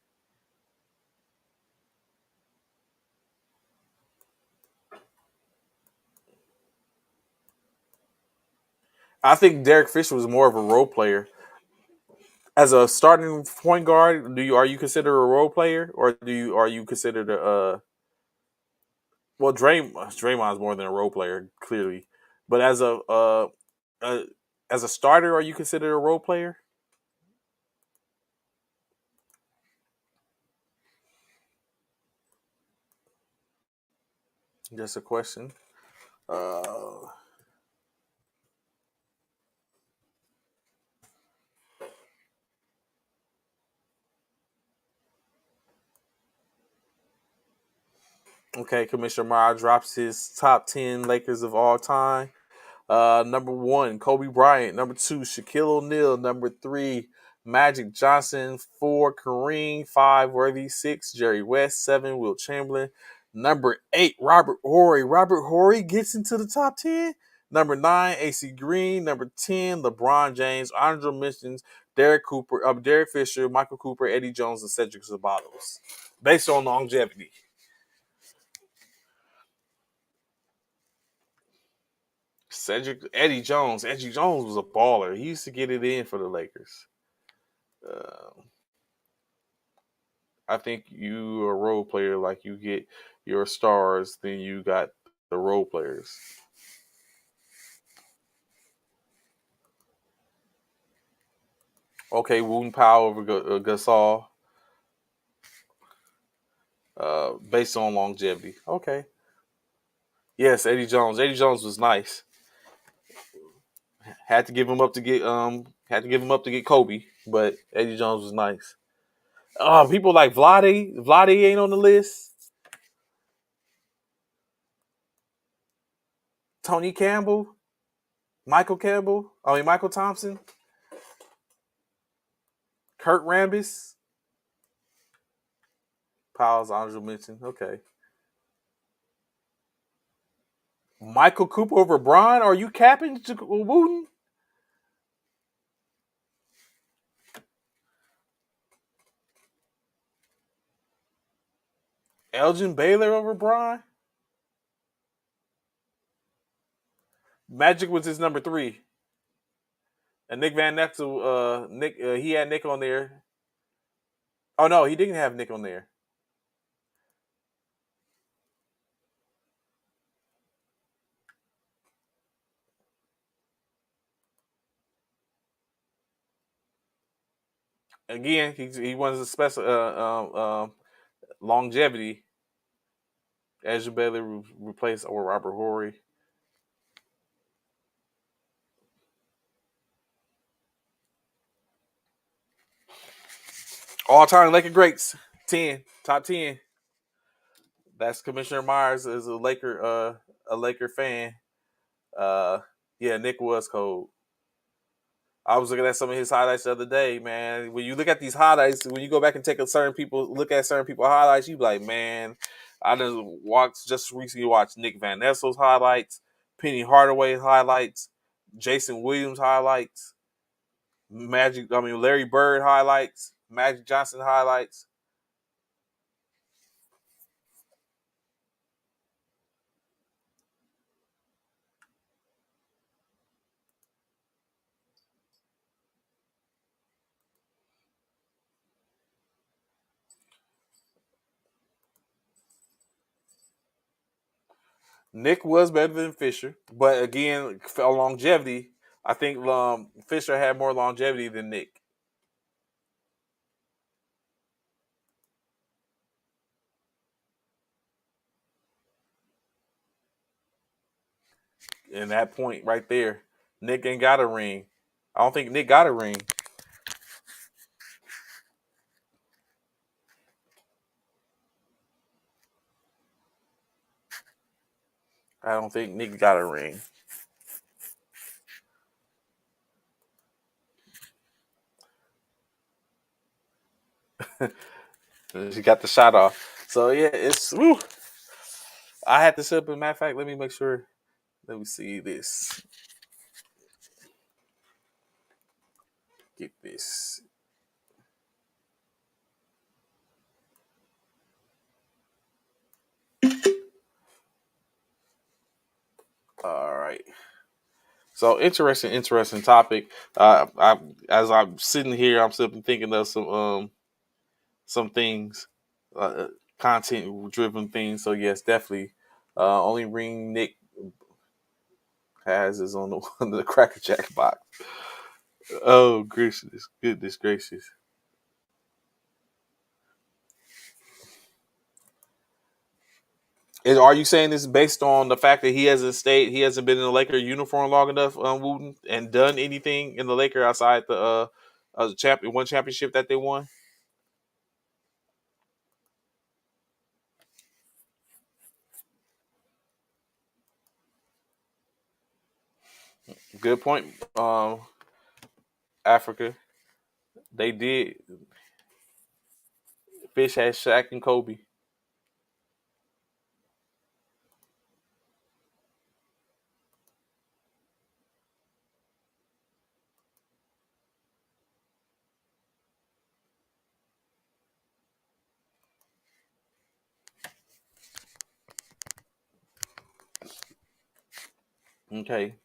I think Derek Fisher was more of a role player. As a starting point guard, are you considered a role player, or are you considered a well, Draymond's more than a role player, clearly, but uh, as a starter, are you considered a role player? Just a question. Uh, okay, Commissioner Meyer drops his top 10 Lakers of all time. Number one, Kobe Bryant. Number two, Shaquille O'Neal. Number three, Magic Johnson. Four, Kareem. Five, Worthy. Six, Jerry West. Seven, Will Chamberlain. Number eight, Robert Horry. Robert Horry gets into the top 10. Number nine, AC Green. Number 10, LeBron James. Honorable mentions, Derek Fisher, Michael Cooper, Eddie Jones, and Cedric Sabatos. Based on longevity. Eddie Jones. Eddie Jones was a baller. He used to get it in for the Lakers. Uh, I think you a role player like you get your stars, then you got the role players. Okay, Wooten Powell over Gasol, based on longevity. Okay, yes, Eddie Jones. Eddie Jones was nice. Had to give him up to get Kobe, but Eddie Jones was nice. People like Vlade. Vlade ain't on the list. Tony Campbell, Michael Campbell. Michael Thompson, Kurt Rambis. Powell's honorable mention. Okay. Michael Cooper over Braun? Are you capping Wooten? Elgin Baylor over Braun? Magic was his number three. And Nick Van Exel, he had Nick on there. Oh no, he didn't have Nick on there. Again, he was a special longevity. Elgin Baylor replaced or Robert Horry. All time Laker greats. 10. Top 10. That's Commissioner Myers is a Laker fan. Uh yeah, Nick was cold. I was looking at some of his highlights the other day, man. When you look at these highlights, when you go back and take look at certain people highlights, you be like, man, just recently watched Nick Van Nessel's highlights, Penny Hardaway highlights, Jason Williams highlights. Larry Bird highlights, Magic Johnson highlights. Nick was better than Fisher, but again, for longevity, I think Fisher had more longevity than Nick in that point right there. Nick ain't got a ring. I don't think Nick got a ring. I don't think Nick got a ring. She got the shot off. So yeah, it's woo. I had to set up. As a matter of fact, let me make sure. Let me see this. Get this. All right. So interesting topic. As I'm sitting here, I'm still thinking of some things, content driven things. So yes, definitely. Only ring Nick has is on the on the Cracker Jack box. Oh gracious, goodness gracious. Are you saying this based on the fact that he hasn't been in the Laker uniform long enough, Wooten, and done anything in the Laker outside the one championship that they won? Good point. Africa, they did. Fish had Shaq and Kobe. Okay,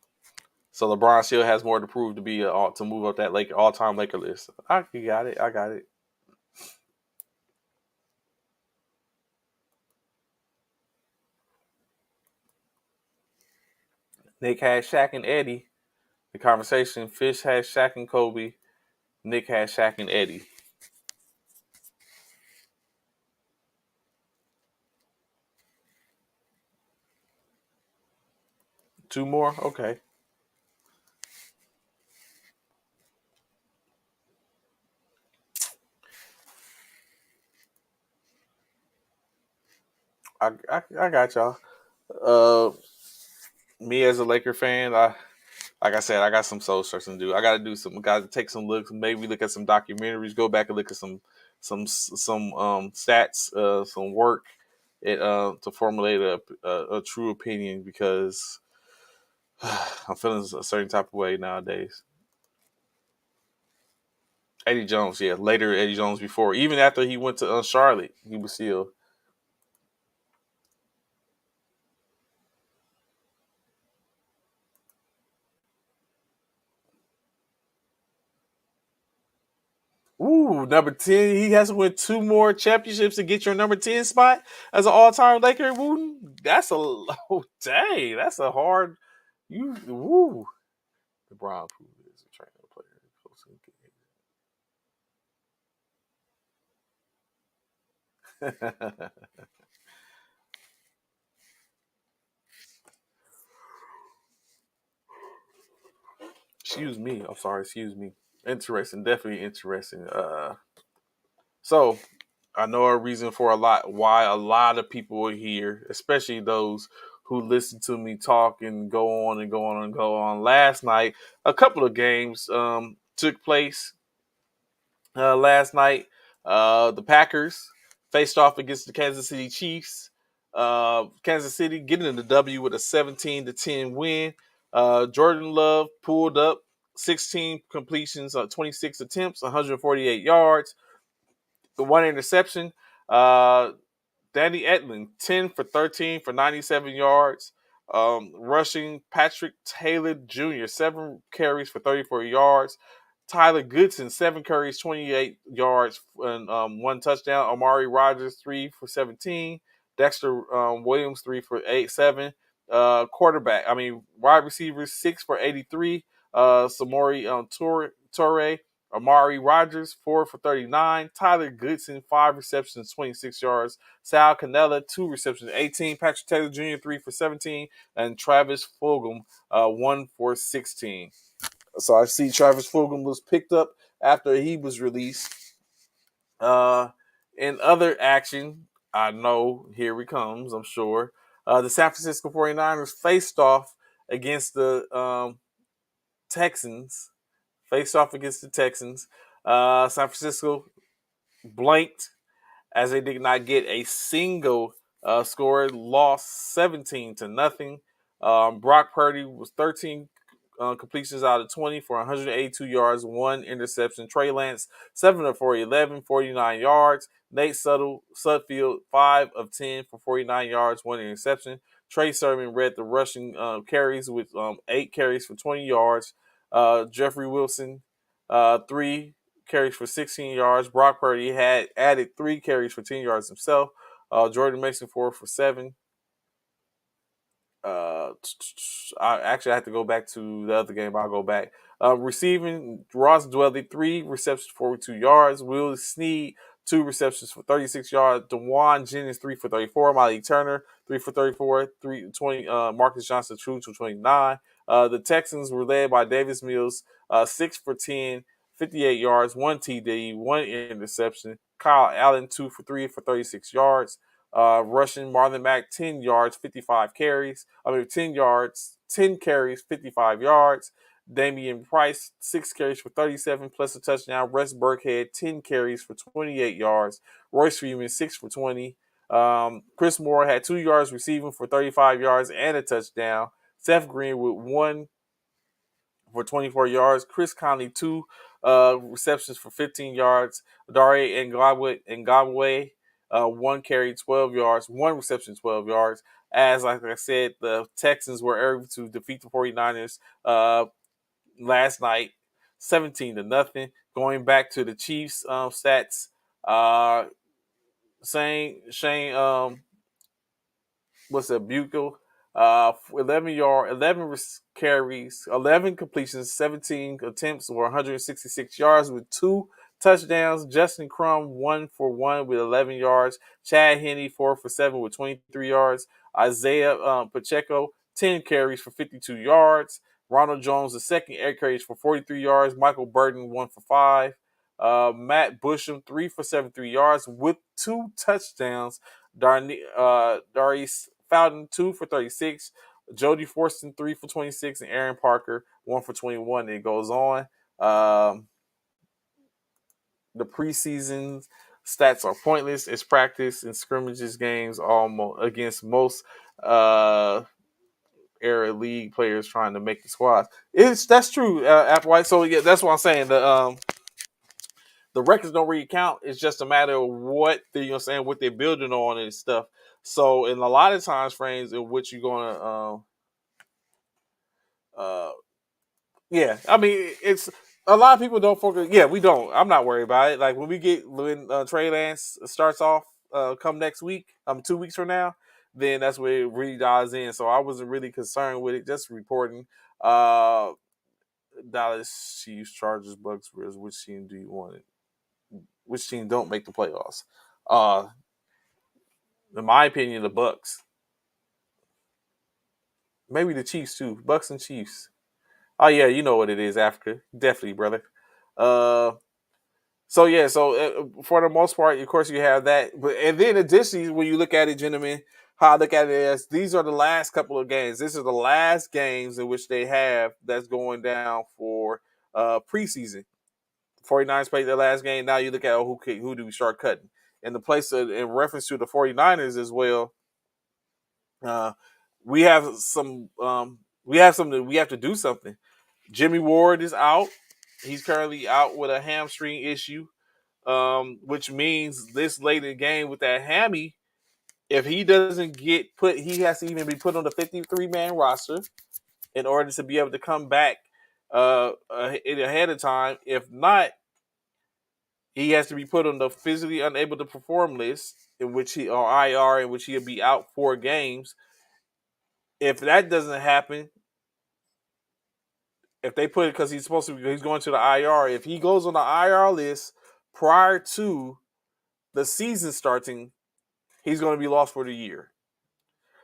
so LeBron still has more to prove to be to move up that Laker all time Laker list. You got it. I got it. Nick had Shaq and Eddie. The conversation. Fish had Shaq and Kobe. Nick had Shaq and Eddie. Two more. Okay. I got y'all. Uh, Me as a Laker fan, like I said, I got some soul searching to do. I got to do some. Got to take some looks. Maybe look at some documentaries. Go back and look at some stats. Some work. To formulate a true opinion because I'm feeling a certain type of way nowadays. Eddie Jones, yeah, later Eddie Jones before, even after he went to Charlotte, he was still. Ooh, number 10. He has to win two more championships to get your number 10 spot as an all-time Laker. Wooten. That's a oh dang. That's a hard. You woo. LeBron is a trainer player. Excuse me. I'm sorry. Excuse me. Interesting. Definitely interesting. So I know a reason for why a lot of people are here, especially those who listen to me talk and go on and go on and go on. Last night, a couple of games took place. Last night, the Packers faced off against the Kansas City Chiefs. Kansas City getting the W with a 17-10 win. Jordan Love pulled up. 16 completions, 26 attempts, 148 yards, the one interception. Danny Etling, 10 for 13 for 97 yards. Rushing, Patrick Taylor Jr., 7 carries for 34 yards. Tyler Goodson, 7 carries, 28 yards, and 1 touchdown. Amari Rogers, 3 for 17. Dexter Williams, 3 for 7. Wide receivers, 6 for 83. Samori Torre, Amari Rogers, 4 for 39. Tyler Goodson, 5 receptions, 26 yards. Sal Cannella, 2 receptions, 18. Patrick Taylor Jr., 3 for 17. And Travis Fulgham, 1 for 16. So I see Travis Fulgham was picked up after he was released. In other action, I know here he comes, I'm sure. The San Francisco 49ers faced off against the Texans. Faced off against the Texans. San Francisco blanked as they did not get a single score, lost 17-0. Brock Purdy was 13 completions out of 20 for 182 yards, 1 interception. Trey Lance, 7 of 4, 11, 49 yards. Nate Sudfeld, 5 of 10 for 49 yards, 1 interception. Trey Sermon led the rushing carries with 8 carries for 20 yards. Jeffrey Wilson, 3 carries for 16 yards. Brock Purdy had added 3 carries for 10 yards himself. Jordan Mason, 4 for 7. I have to go back to the other game. I'll go back. Receiving, Ross Dwelly, 3 receptions, 42 yards. Will Snead, 2 receptions for 36 yards. DeJuan Jennings, 3 for 34. Malik Turner, 3 for 34. 20. Marcus Johnson, 2 for 29. The Texans were led by Davis Mills, 6 for 10, 58 yards, 1 TD, 1 interception. Kyle Allen, 2 for 3 for 36 yards. Rushing, Marlon Mack, 10 yards, 55 carries. 10 yards, 10 carries, 55 yards. Damian Price, 6 carries for 37 plus a touchdown. Russ Burkhead, 10 carries for 28 yards. Royce Freeman, 6 for 20. Chris Moore had 2 yards receiving for 35 yards and a touchdown. Seth Green with 1 for 24 yards. Chris Conley, 2 receptions for 15 yards. Dare Ngabwe, 1 carry, 12 yards. 1 reception, 12 yards. As, like I said, the Texans were able to defeat the 49ers last night, 17-0. Going back to the Chiefs stats, Shane Buechel, 11 carries, 11 completions, 17 attempts, or 166 yards with 2 touchdowns. Justin Crum, 1 for 1 with 11 yards. Chad Henne, 4 for 7 with 23 yards. Isaiah Pacheco, 10 carries for 52 yards. Ronald Jones, the second, 8 carries for 43 yards. Michael Burton, 1 for 5. Matt Busham, 3 for 73 yards with 2 touchdowns. Darius Fountain, 2 for 36. Jody Forston, 3 for 26. And Aaron Parker, 1 for 21. It goes on. The preseason stats are pointless. It's practice and scrimmages games almost against most era league players trying to make the squads. That's true, Applewhite. So yeah, that's what I'm saying. The records don't really count. It's just a matter of what what they're building on and stuff. So in a lot of times frames in which you're gonna it's a lot of people don't focus. Yeah, we don't. I'm not worried about it. Like when Trey Lance starts off come next week, 2 weeks from now, then that's where it really dials in. So I wasn't really concerned with it. Just reporting. Dallas Chiefs, Chargers, Bucks, Bears. Which team do you want it? Which team don't make the playoffs? In my opinion, the Bucks. Maybe the Chiefs too. Bucks and Chiefs. Oh yeah, you know what it is, Africa. Definitely, brother. So for the most part, of course, you have that. But and then additionally, when you look at it, gentlemen, how I look at it is these are the last couple of games. This is the last games in which they have that's going down for preseason. 49ers played their last game. Now you look at who do we start cutting? In the place in reference to the 49ers as well, we have some we have to do something. Jimmy Ward is out. He's currently out with a hamstring issue, which means this late in the game with that hammy, if he doesn't get put, he has to even be put on the 53-man roster in order to be able to come back ahead of time. If not, he has to be put on the physically unable to perform list, in which he or IR, in which he'll be out 4 games. If that doesn't happen, if they put it because he's going to the IR. If he goes on the IR list prior to the season starting, he's going to be lost for the year.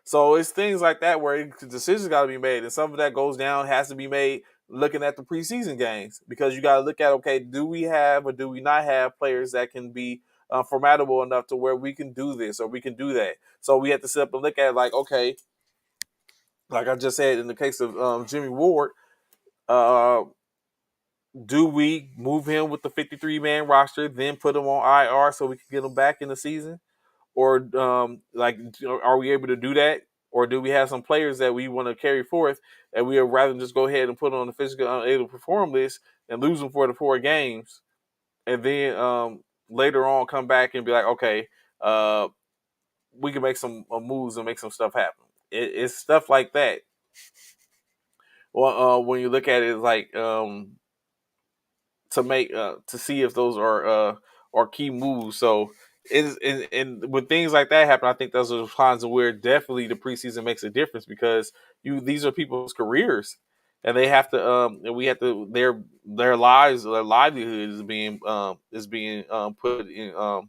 So it's things like that where decisions got to be made, and some of that goes down has to be made looking at the preseason games, because you got to look at, okay, do we have or do we not have players that can be formidable enough to where we can do this or we can do that. So we have to sit up and look at, like, okay, like I just said in the case of Jimmy Ward, uh, do we move him with the 53-man roster, then put him on IR so we can get him back in the season? Or are we able to do that? Or do we have some players that we want to carry forth and we would rather just go ahead and put on the physical unable to perform list and lose them for the 4 games, and then later on come back and be like, okay, we can make some moves and make some stuff happen. It's stuff like that. Well, when you look at it, like to make to see if those are key moves. So it is, and when things like that happen, I think those are times where definitely the preseason makes a difference, because these are people's careers, and they have to and we have to their lives, their livelihood is being put in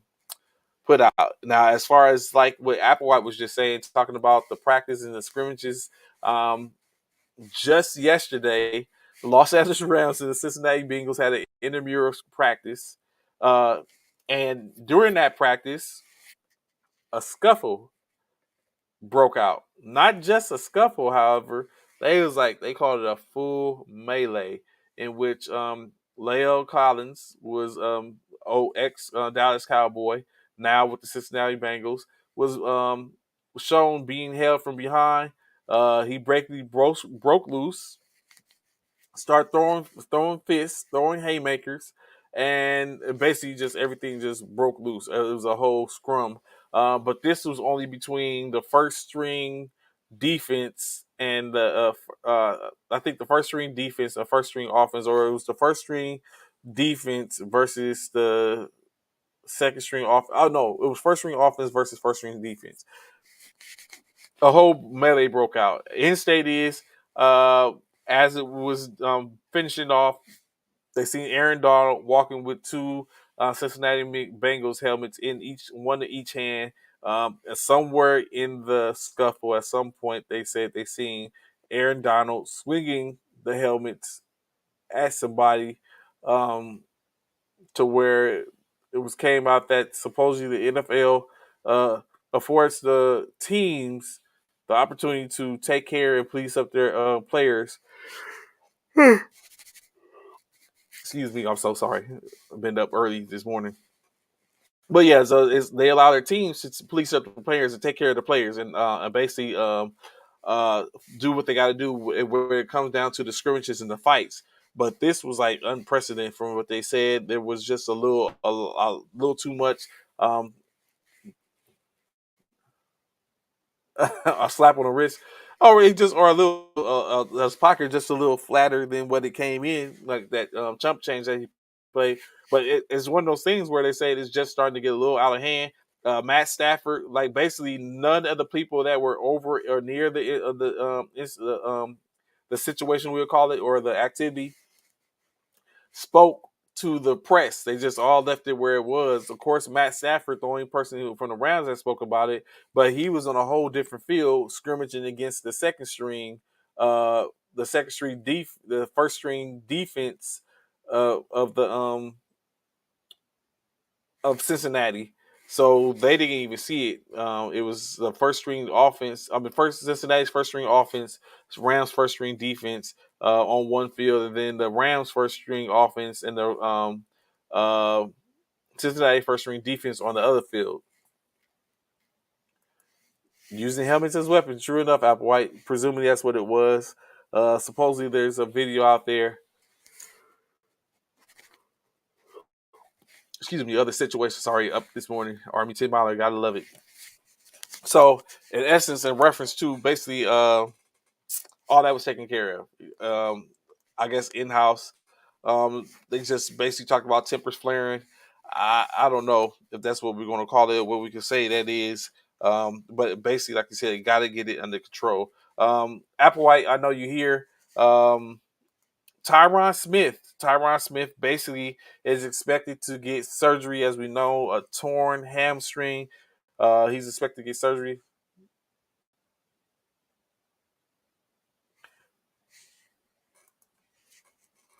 put out. Now, as far as like what Applewhite was just saying, talking about the practice and the scrimmages, um, just yesterday, the Los Angeles Rams and the Cincinnati Bengals had an intramural practice. And during that practice, a scuffle broke out. Not just a scuffle, however, they called it a full melee, in which La'el Collins was ex Dallas Cowboy, now with the Cincinnati Bengals, was shown being held from behind. He broke loose, start throwing fists, throwing haymakers, and basically just everything just broke loose. It was a whole scrum. But this was only between the first string defense and the I think the first string defense and first string offense, or it was the first string defense versus the second string off. Oh no, it was first string offense versus first string defense. A whole melee broke out. End state is as it was finishing off, they seen Aaron Donald walking with 2 Cincinnati Bengals helmets in one in each hand. Somewhere in the scuffle, at some point, they said they seen Aaron Donald swinging the helmets at somebody, to where it was came out that supposedly the NFL affords the teams the opportunity to take care and police up their players. Excuse me, I'm so sorry. I've been up early this morning. But yeah, so they allow their teams to police up the players and take care of the players, and basically uh, do what they got to do where it comes down to the scrimmages and the fights. But this was like unprecedented from what they said. There was just a little too much. Um, a slap on the wrist, or it just or a little his pocket just a little flatter than what it came in, like that chump change that he played. But it's one of those things where they say it's just starting to get a little out of hand. Matt Stafford, like basically none of the people that were over or near the situation we'll call it, or the activity, spoke to the press. They just all left it where it was. Of course, Matt Stafford, the only person from the Rams that spoke about it, but he was on a whole different field scrimmaging against the first string defense of the of Cincinnati. So they didn't even see it. It was the first string offense. I mean, first Cincinnati's first string offense, Rams first string defense on one field, and then the Rams first string offense and the uh, Cincinnati first string defense on the other field, using helmets as weapons. True enough, Applewhite. Presumably that's what it was. Supposedly, there's a video out there. Excuse me, other situation. Sorry, up this morning. Army 10 miler, gotta love it. So, in essence, in reference to basically all that was taken care of. I guess in house. They just basically talked about tempers flaring. I don't know if that's what we're going to call it, what we can say that is. But basically, like you said, got to get it under control. Applewhite, I know you hear. Um, Tyron Smith. Tyron Smith basically is expected to get surgery, as we know, a torn hamstring. He's expected to get surgery.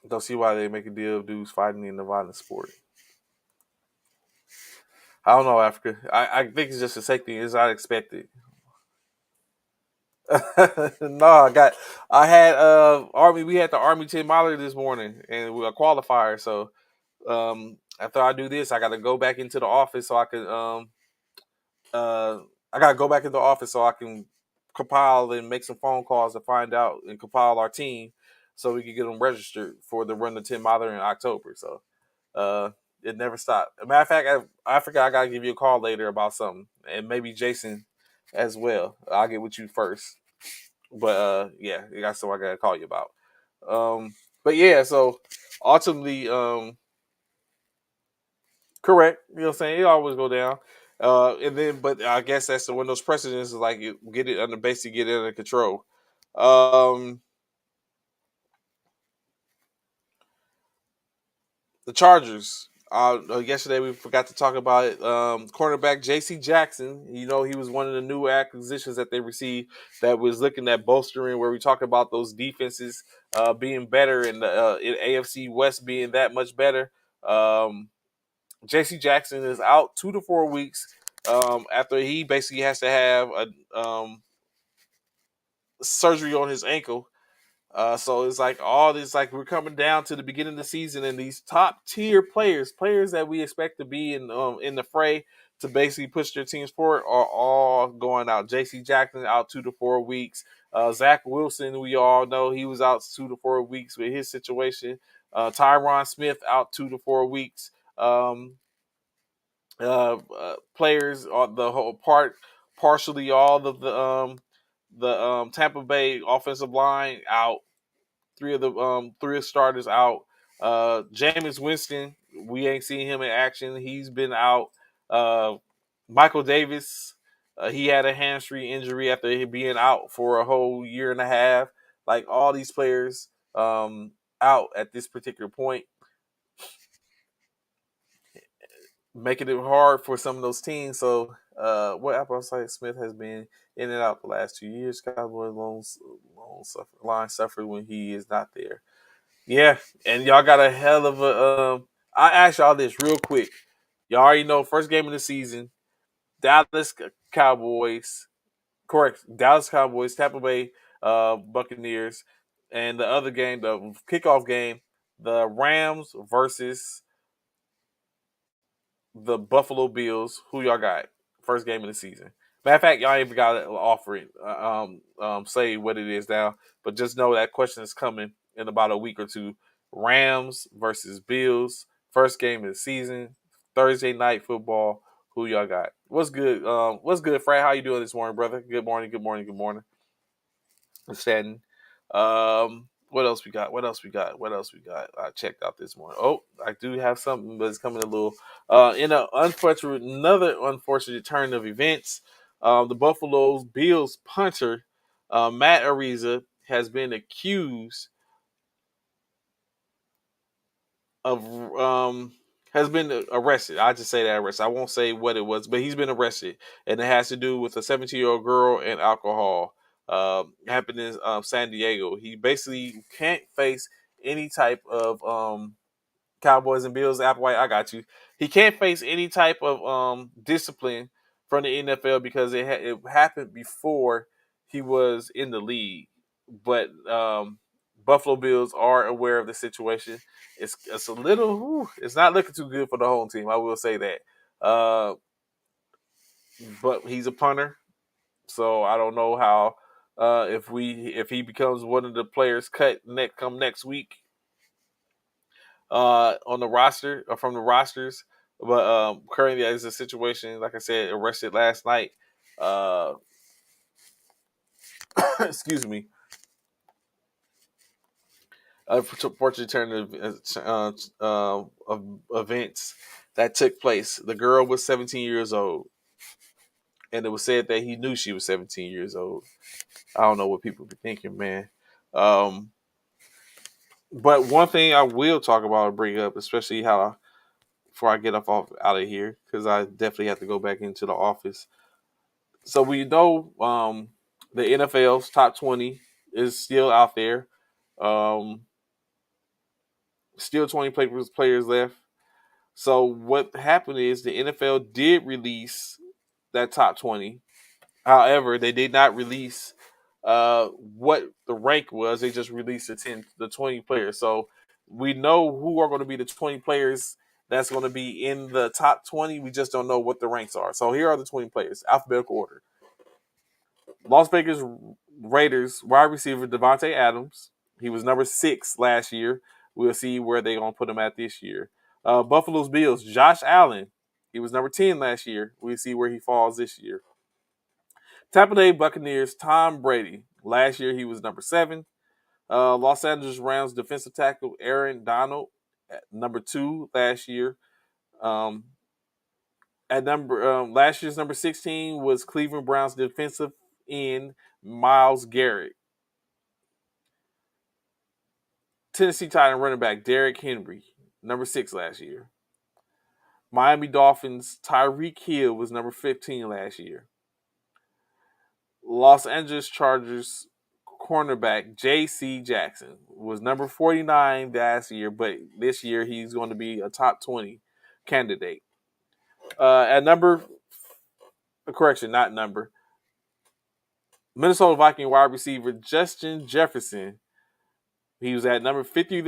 Don't see why they make a deal of dudes fighting in the violent sport. I don't know, Africa. I think it's just a safety. It's not expected. No, I had Army. We had the Army 10 miler this morning, and we a qualifier. So after I do this, I got to go back into the office so I can uh I got to go back into the office so I can compile and make some phone calls to find out and compile our team so we can get them registered for the run the 10 miler in October. So uh, it never stopped. As a matter of fact, I forgot I gotta give you a call later about something, and maybe Jason as well. I'll get with you first, but yeah, that's what I gotta call you about. But yeah, so ultimately, correct. You know what I'm saying? It always go down. And then, but I guess that's one of those precedents is like you get it under basically get it under control. Um, the Chargers. Yesterday we forgot to talk about it. Cornerback J.C. Jackson. You know he was one of the new acquisitions that they received that was looking at bolstering. Where we talk about those defenses being better and the in AFC West being that much better. J.C. Jackson is out 2 to 4 weeks after he basically has to have a surgery on his ankle. So it's like all this, like we're coming down to the beginning of the season, and these top tier players that we expect to be in the fray to basically push their teams forward, are all going out. J.C. Jackson out 2 to 4 weeks. Zach Wilson, we all know he was out 2 to 4 weeks with his situation. Tyron Smith out 2 to 4 weeks. Players on the whole partially all of the Tampa Bay offensive line out. Three of the starters out. Jameis Winston, we ain't seen him in action. He's been out. Uh, Michael Davis, he had a hamstring injury after being out for a whole year and a half. Like all these players out at this particular point, making it hard for some of those teams. So, what Appleside Smith has been in and out the last 2 years. Cowboys line suffered when he is not there. Yeah, and y'all got a hell of a. I ask y'all this real quick. Y'all already know first game of the season, Dallas Cowboys. Correct, Dallas Cowboys, Tampa Bay Buccaneers, and the other game, the kickoff game, the Rams versus the Buffalo Bills. Who y'all got? First game of the season. Matter of fact, y'all ain't even got to offer it. Say what it is now, but just know that question is coming in about a week or two. Rams versus Bills. First game of the season. Thursday night football. Who y'all got? What's good? What's good, Fred? How you doing this morning, brother? Good morning. Good morning. Good morning. Stanton. What else we got? What else we got? What else we got? I checked out this morning. Oh, I do have something, but it's coming a little. In another unfortunate turn of events, the Buffalo Bills punter Matt Ariza has been accused of has been arrested. I just say that arrested. I won't say what it was, but he's been arrested, and it has to do with a 17-year-old girl and alcohol. Happened in San Diego. He basically can't face any type of Cowboys and Bills. Applewhite, I got you. He can't face any type of discipline from the NFL because it happened before he was in the league. But Buffalo Bills are aware of the situation. It's a little. It's not looking too good for the home team. I will say that. But he's a punter, so I don't know how If he becomes one of the players cut next week on the roster or from the rosters. But currently, as a situation, like I said, arrested last night. Uh, excuse me. Unfortunately, turn of events that took place. The girl was 17 years old, and it was said that he knew she was 17 years old. I don't know what people be thinking, man. Um, but one thing I will talk about and bring up, especially before I get off out of here, because I definitely have to go back into the office. So we know the NFL's top 20 is still out there. Um, Still 20 players left. So what happened is the NFL did release that top 20. However, they did not release what the rank was. They just released the 20 players. So we know who are going to be the 20 players that's going to be in the top 20. We just don't know what the ranks are. So here are the 20 players, alphabetical order. Las Vegas Raiders wide receiver Devontae Adams. He was number 6 last year. We'll see where they're going to put him at this year. Buffalo's Bills, Josh Allen. He was number 10 last year. We'll see where he falls this year. Tampa Bay Buccaneers, Tom Brady. Last year he was number 7. Los Angeles Rams defensive tackle Aaron Donald at number 2 last year. At last year's number 16 was Cleveland Browns defensive end Myles Garrett. Tennessee Titan running back Derrick Henry, number 6 last year. Miami Dolphins Tyreek Hill was number 15 last year. Los Angeles Chargers cornerback J.C. Jackson was number 49 last year, but this year he's going to be a top 20 candidate. At number, correction, not number, Minnesota Viking wide receiver Justin Jefferson. He was at number 53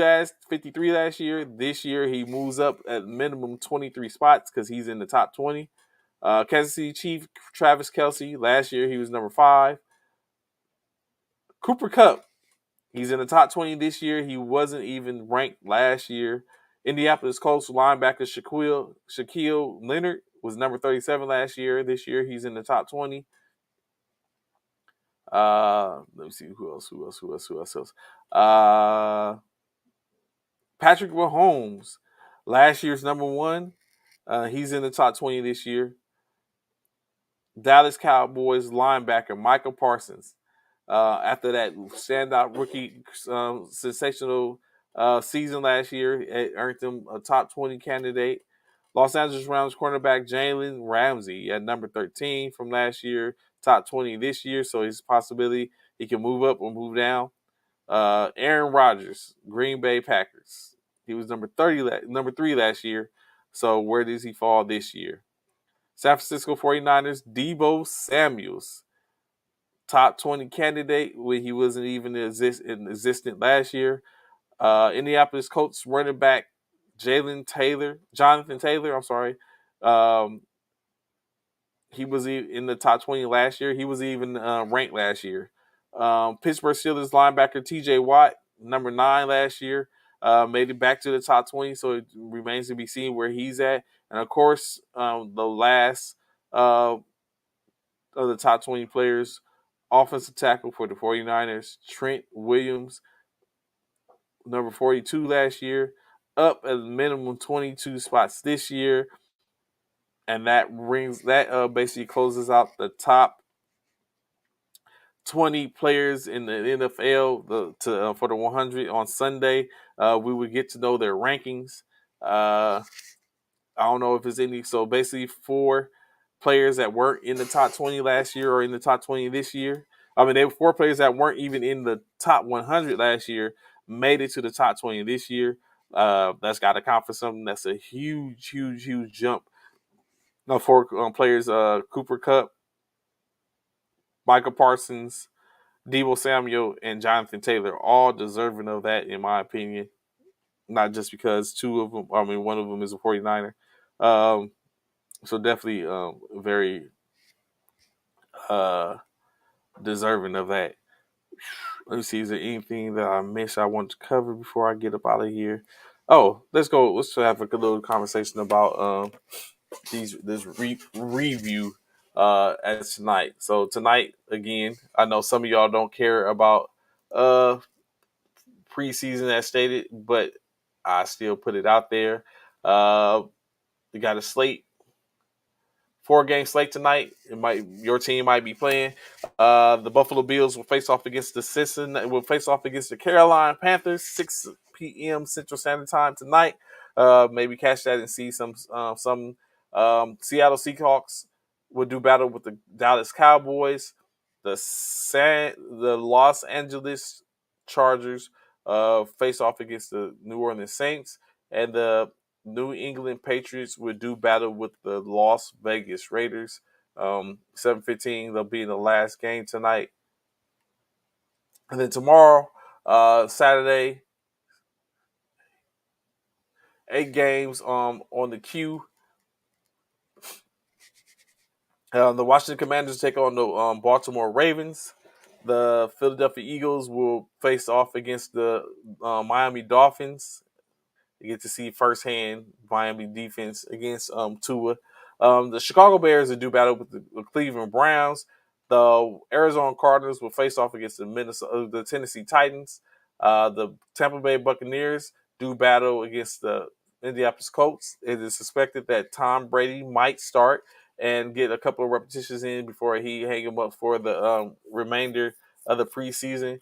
last year. This year he moves up at minimum 23 spots because he's in the top 20. Kansas City Chief Travis Kelce. Last year he was number 5. Cooper Kupp. He's in the top 20 this year. He wasn't even ranked last year. Indianapolis Colts linebacker Shaquille Leonard was number 37 last year. This year he's in the top 20. Let me see who else. Patrick Mahomes, last year's number 1. He's in the top 20 this year. Dallas Cowboys linebacker Michael Parsons. After that standout rookie sensational season last year, it earned him a top 20 candidate. Los Angeles Rams cornerback Jalen Ramsey at number 13 from last year, top 20 this year, so it's a possibility he can move up or move down. Aaron Rodgers, Green Bay Packers. He was number 3 last year, so where does he fall this year? San Francisco 49ers, Deebo Samuels, top 20 candidate when he wasn't even existent last year. Indianapolis Colts running back Jonathan Taylor. I'm sorry. He was in the top 20 last year. He was even ranked last year. Pittsburgh Steelers linebacker T.J. Watt, number 9 last year, made it back to the top 20. So it remains to be seen where he's at. And of course, the last of the top 20 players, offensive tackle for the 49ers, Trent Williams, number 42 last year, up at minimum 22 spots this year. And that basically closes out the top 20 players in the NFL for the 100 on Sunday. We would get to know their rankings. I don't know if it's any. So basically 4 players that weren't in the top 20 last year or in the top 20 this year. I mean, they were 4 players that weren't even in the top 100 last year made it to the top 20 this year. That's got to count for something. That's a huge jump. No, 4 players: Cooper Kupp, Michael Parsons, Deebo Samuel, and Jonathan Taylor, all deserving of that, in my opinion. Not just because 2 of them, I mean, one of them is a 49er. So definitely very deserving of that. Let me see. Is there anything that I missed I want to cover before I get up out of here? Oh, let's go. Let's have a good little conversation about this review as tonight. So tonight again, I know some of y'all don't care about uh preseason as stated, but I still put it out there. We got a slate 4 game slate tonight. Your team might be playing. The Buffalo Bills will face off against the the Carolina Panthers 6 p.m. Central Standard Time tonight. Maybe catch that and see some Seattle Seahawks will do battle with the Dallas Cowboys. The Los Angeles Chargers face off against the New Orleans Saints, and the New England Patriots would do battle with the Las Vegas Raiders. 7:15, they'll be in the last game tonight. And then tomorrow, Saturday, 8 games on the queue. The Washington Commanders take on the Baltimore Ravens. The Philadelphia Eagles will face off against the Miami Dolphins. You get to see firsthand Miami defense against Tua. The Chicago Bears will do battle with the Cleveland Browns. The Arizona Cardinals will face off against the Tennessee Titans. The Tampa Bay Buccaneers do battle against the Indianapolis Colts. It is suspected that Tom Brady might start and get a couple of repetitions in before he hang him up for the remainder of the preseason.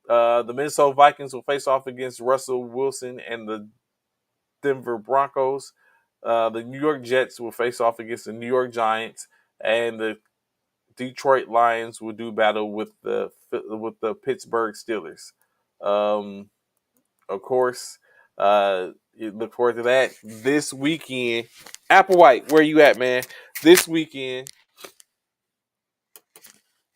The Minnesota Vikings will face off against Russell Wilson and the Denver Broncos. The New York Jets will face off against the New York Giants, and the Detroit Lions will do battle with the Pittsburgh Steelers. Um, of course, you look forward to that this weekend. Applewhite, where you at, man? This weekend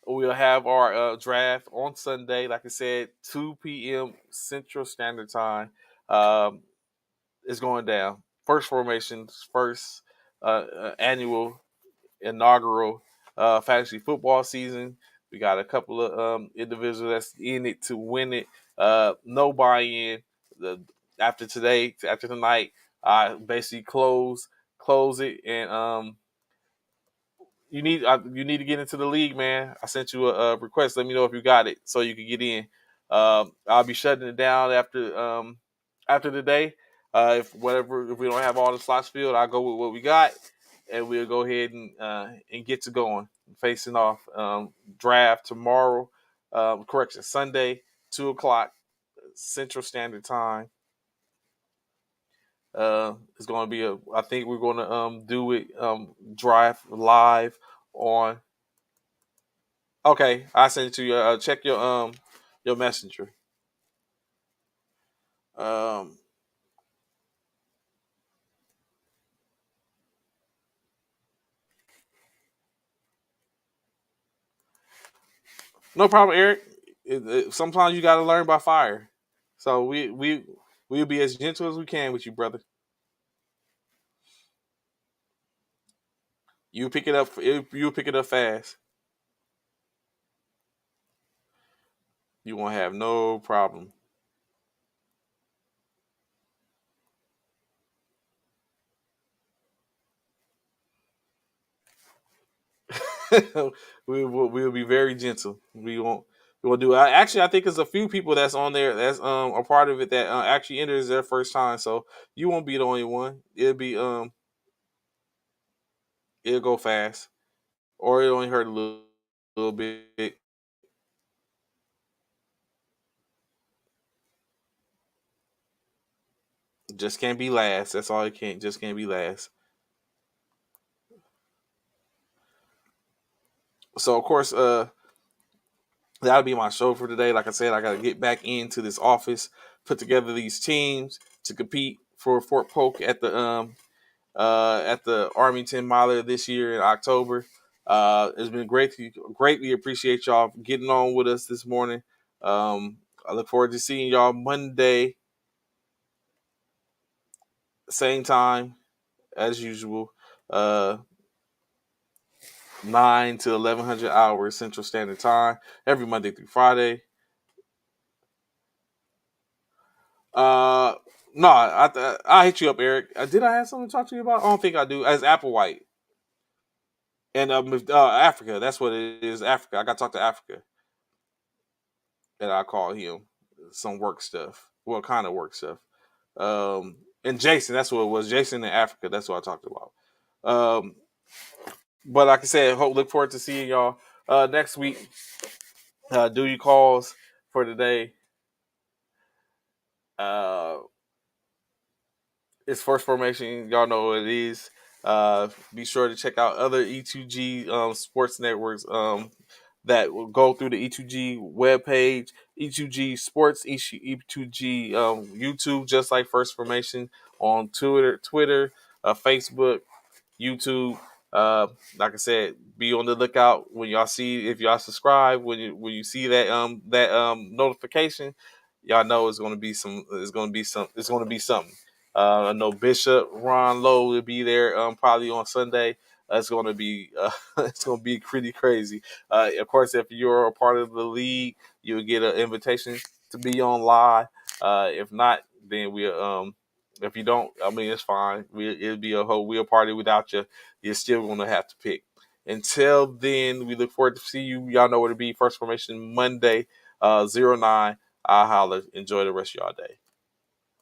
we'll have our draft on Sunday. Like I said, 2 p.m. Central Standard Time. Is going down. First formations, first annual inaugural fantasy football season. We got a couple of individuals that's in it to win it. No buy-in. After today, after tonight, I basically close it, and you need to get into the league, man. I sent you a request. Let me know if you got it so you can get in. I'll be shutting it down after the day. If we don't have all the slots filled, I'll go with what we got, and we'll go ahead and get to going. Facing off draft tomorrow. Correction, Sunday, 2 o'clock Central Standard Time. It's going to be I think we're going to do it draft live on. Okay, I sent it to you. Check your messenger. Um, no problem, Eric. Sometimes you got to learn by fire. So we'll be as gentle as we can with you, brother. You pick it up. You pick it up fast. You won't have no problem. We'll be very gentle. We won't do. Actually, I think there's a few people that's on there that's a part of it that actually enters their first time. So you won't be the only one. It'll go fast, or it only hurt a little bit. Just can't be last. That's all it can't. Just can't be last. So of course, that'll be my show for today. Like I said, I got to get back into this office, put together these teams to compete for Fort Polk at the Armington Miler this year in October. It's been greatly appreciate y'all getting on with us this morning. I look forward to seeing y'all Monday, same time as usual. 9 to 1100 hours Central Standard Time every Monday through Friday. Uh, no, I hit you up, Eric. Did I have something to talk to you about? I don't think I do. As Applewhite and Africa. That's what it is. Africa. I got to talk to Africa, and I call him some work stuff. Well, kind of work stuff. And Jason. That's what it was. Jason in Africa. That's what I talked about. Um, but like I said, look forward to seeing y'all next week. Do your calls for today. Uh, it's first formation. Y'all know what it is. Be sure to check out other E2G sports networks that will go through the E2G webpage, E2G Sports, E2G YouTube, just like First Formation on Twitter, Facebook, YouTube. Uh, like I said, be on the lookout when y'all see if y'all subscribe when you see that notification, y'all know it's gonna be something. I know Bishop Ron Lowe will be there probably on Sunday. It's gonna be it's gonna be pretty crazy. Of course, if you're a part of the league, you'll get an invitation to be on live. If not, then if you don't, I mean, it's fine. It'll be a whole wheel party without you. You're still going to have to pick. Until then, we look forward to see you. Y'all know where to be. First Formation Monday, 09. I'll holler. Enjoy the rest of y'all day.